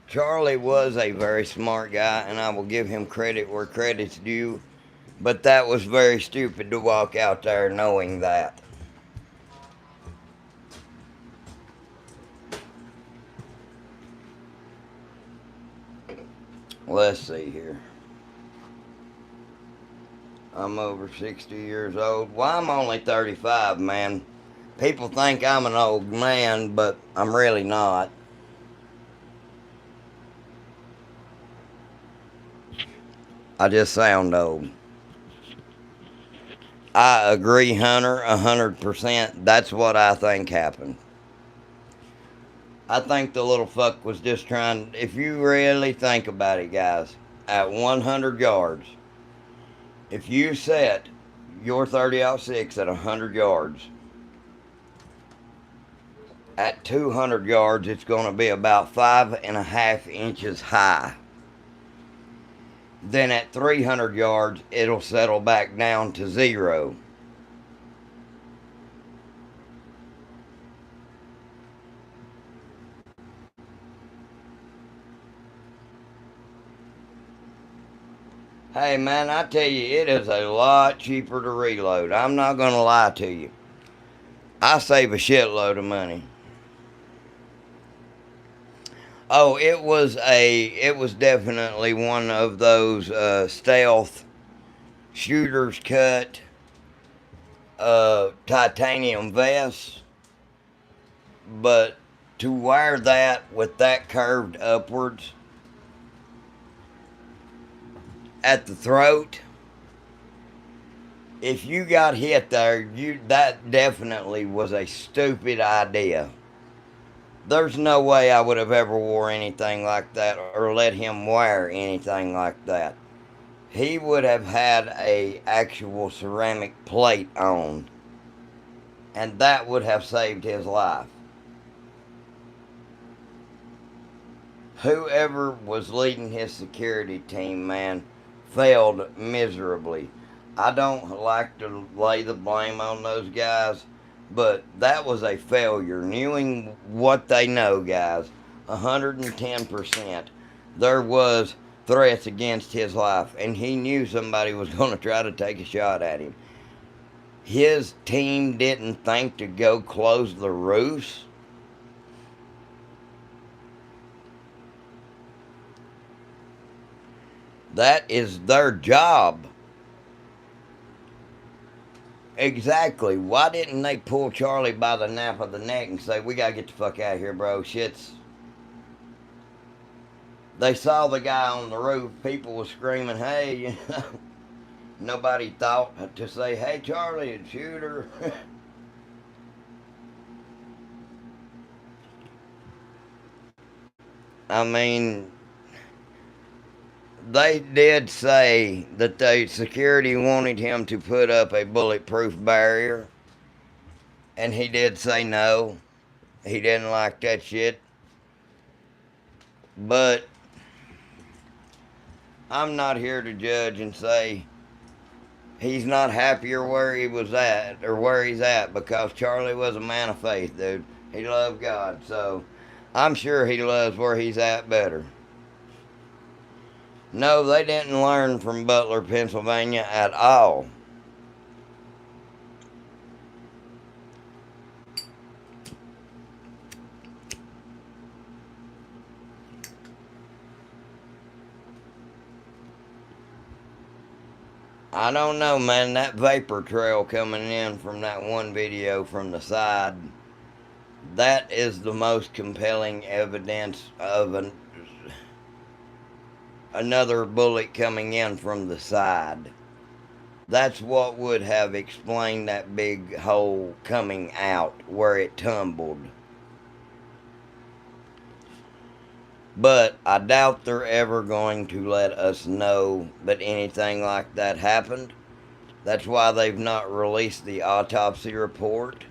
Charlie was a very smart guy, and I will give him credit where credit's due. But that was very stupid to walk out there knowing that. Let's see here. I'm over 60 years old. Well, I'm only 35, man. People think I'm an old man, but I'm really not. I just sound old. I agree, Hunter, 100%. That's what I think happened. I think the little fuck was just trying. If you really think about it, guys, at 100 yards, if you set your 30-06 at 100 yards, at 200 yards, it's going to be about 5.5 inches high. Then at 300 yards, it'll settle back down to 0. Hey man, I tell you, it is a lot cheaper to reload. I'm not going to lie to you. I save a shitload of money. Oh, it was definitely one of those stealth shooters cut titanium vests. But to wear that with that curved upwards at the throat, if you got hit there, that definitely was a stupid idea. There's no way I would have ever wore anything like that or let him wear anything like that. He would have had a actual ceramic plate on, and that would have saved his life. Whoever was leading his security team, man, failed miserably. I don't like to lay the blame on those guys, but that was a failure. Knowing what they know, guys, 110%, there was threats against his life, and he knew somebody was going to try to take a shot at him. His team didn't think to go close the roofs. That is their job. Exactly. Why didn't they pull Charlie by the nape of the neck and say, we gotta get the fuck out of here, bro? Shit's. They saw the guy on the roof. People were screaming, hey, you know. Nobody thought to say, hey, Charlie, shoot her. I mean, they did say that the security wanted him to put up a bulletproof barrier, and he did say no. He didn't like that shit. But I'm not here to judge and say he's not happier where he was at or where he's at, because Charlie was a man of faith, dude. He loved God, so I'm sure he loves where he's at better. No, they didn't learn from Butler, Pennsylvania at all. I don't know, man. That vapor trail coming in from that one video from the side, that is the most compelling evidence of another bullet coming in from the side. That's what would have explained that big hole coming out where it tumbled. But I doubt they're ever going to let us know that anything like that happened. That's why they've not released the autopsy report.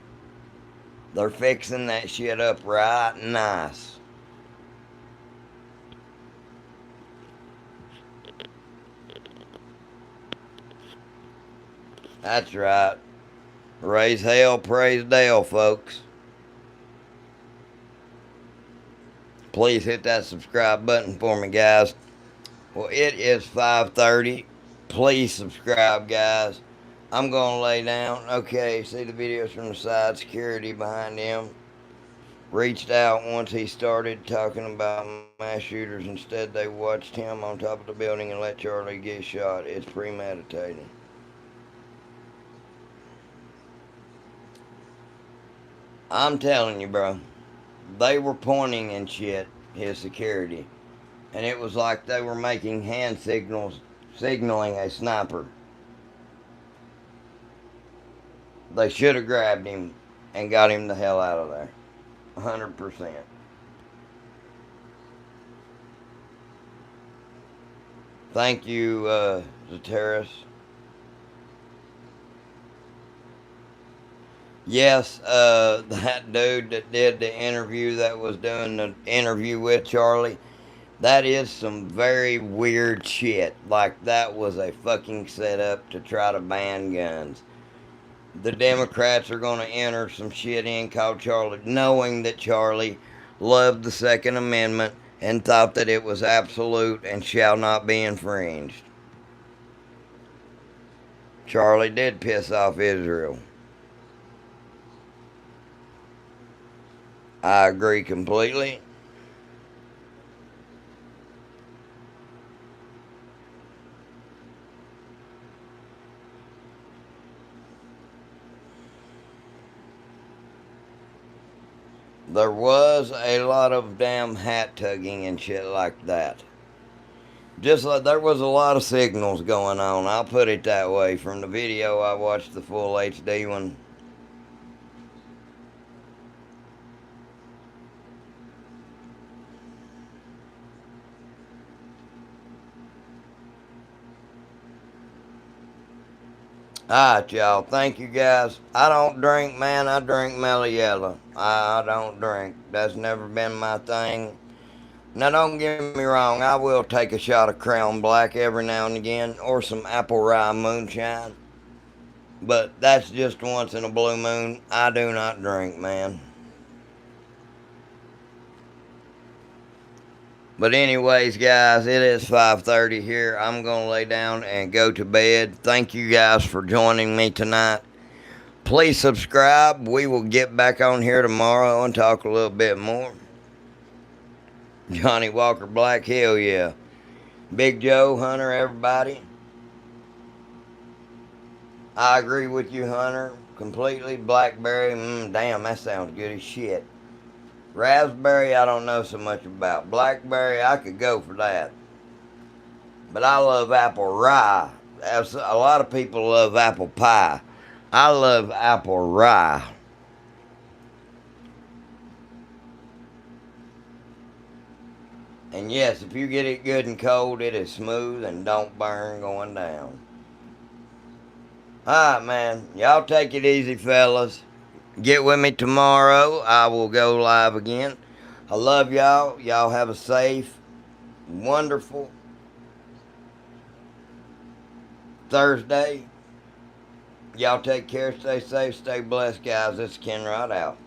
They're fixing that shit up right nice. That's right. Raise hell, praise Dale, folks. Please hit that subscribe button for me, guys. Well, it is 5:30. Please subscribe, guys. I'm going to lay down. Okay, see the videos from the side, security behind him. Reached out once he started talking about mass shooters. Instead, they watched him on top of the building and let Charlie get shot. It's premeditated. I'm telling you, bro. They were pointing and shit, his security. And it was like they were making hand signals, signaling a sniper. They should have grabbed him and got him the hell out of there. 100%. Thank you, Zateris. Yes, that dude that did the interview, that was doing the interview with Charlie, that is some very weird shit. Like, that was a fucking setup to try to ban guns. The Democrats are going to enter some shit in called Charlie, knowing that Charlie loved the Second Amendment and thought that it was absolute and shall not be infringed. Charlie did piss off Israel. I agree completely. There was a lot of damn hat tugging and shit like that. Just like there was a lot of signals going on, I'll put it that way. From the video, I watched the full HD one. Alright, y'all. Thank you, guys. I don't drink, man. I drink mellow yellow. I don't drink. That's never been my thing. Now, don't get me wrong. I will take a shot of Crown Black every now and again, or some apple rye moonshine. But that's just once in a blue moon. I do not drink, man. But anyways, guys, it is 5:30 here. I'm going to lay down and go to bed. Thank you guys for joining me tonight. Please subscribe. We will get back on here tomorrow and talk a little bit more. Johnny Walker Black, hell yeah. Big Joe, Hunter, everybody. I agree with you, Hunter, completely. Blackberry, damn, that sounds good as shit. Raspberry, I don't know so much about. Blackberry, I could go for that. But I love apple rye. A lot of people love apple pie. I love apple rye. And yes, if you get it good and cold, it is smooth and don't burn going down. Alright, man. Y'all take it easy, fellas. Get with me tomorrow. I will go live again. I love y'all. Y'all have a safe, wonderful, Thursday. Y'all take care, stay safe, stay blessed, guys. It's Ken Rod out.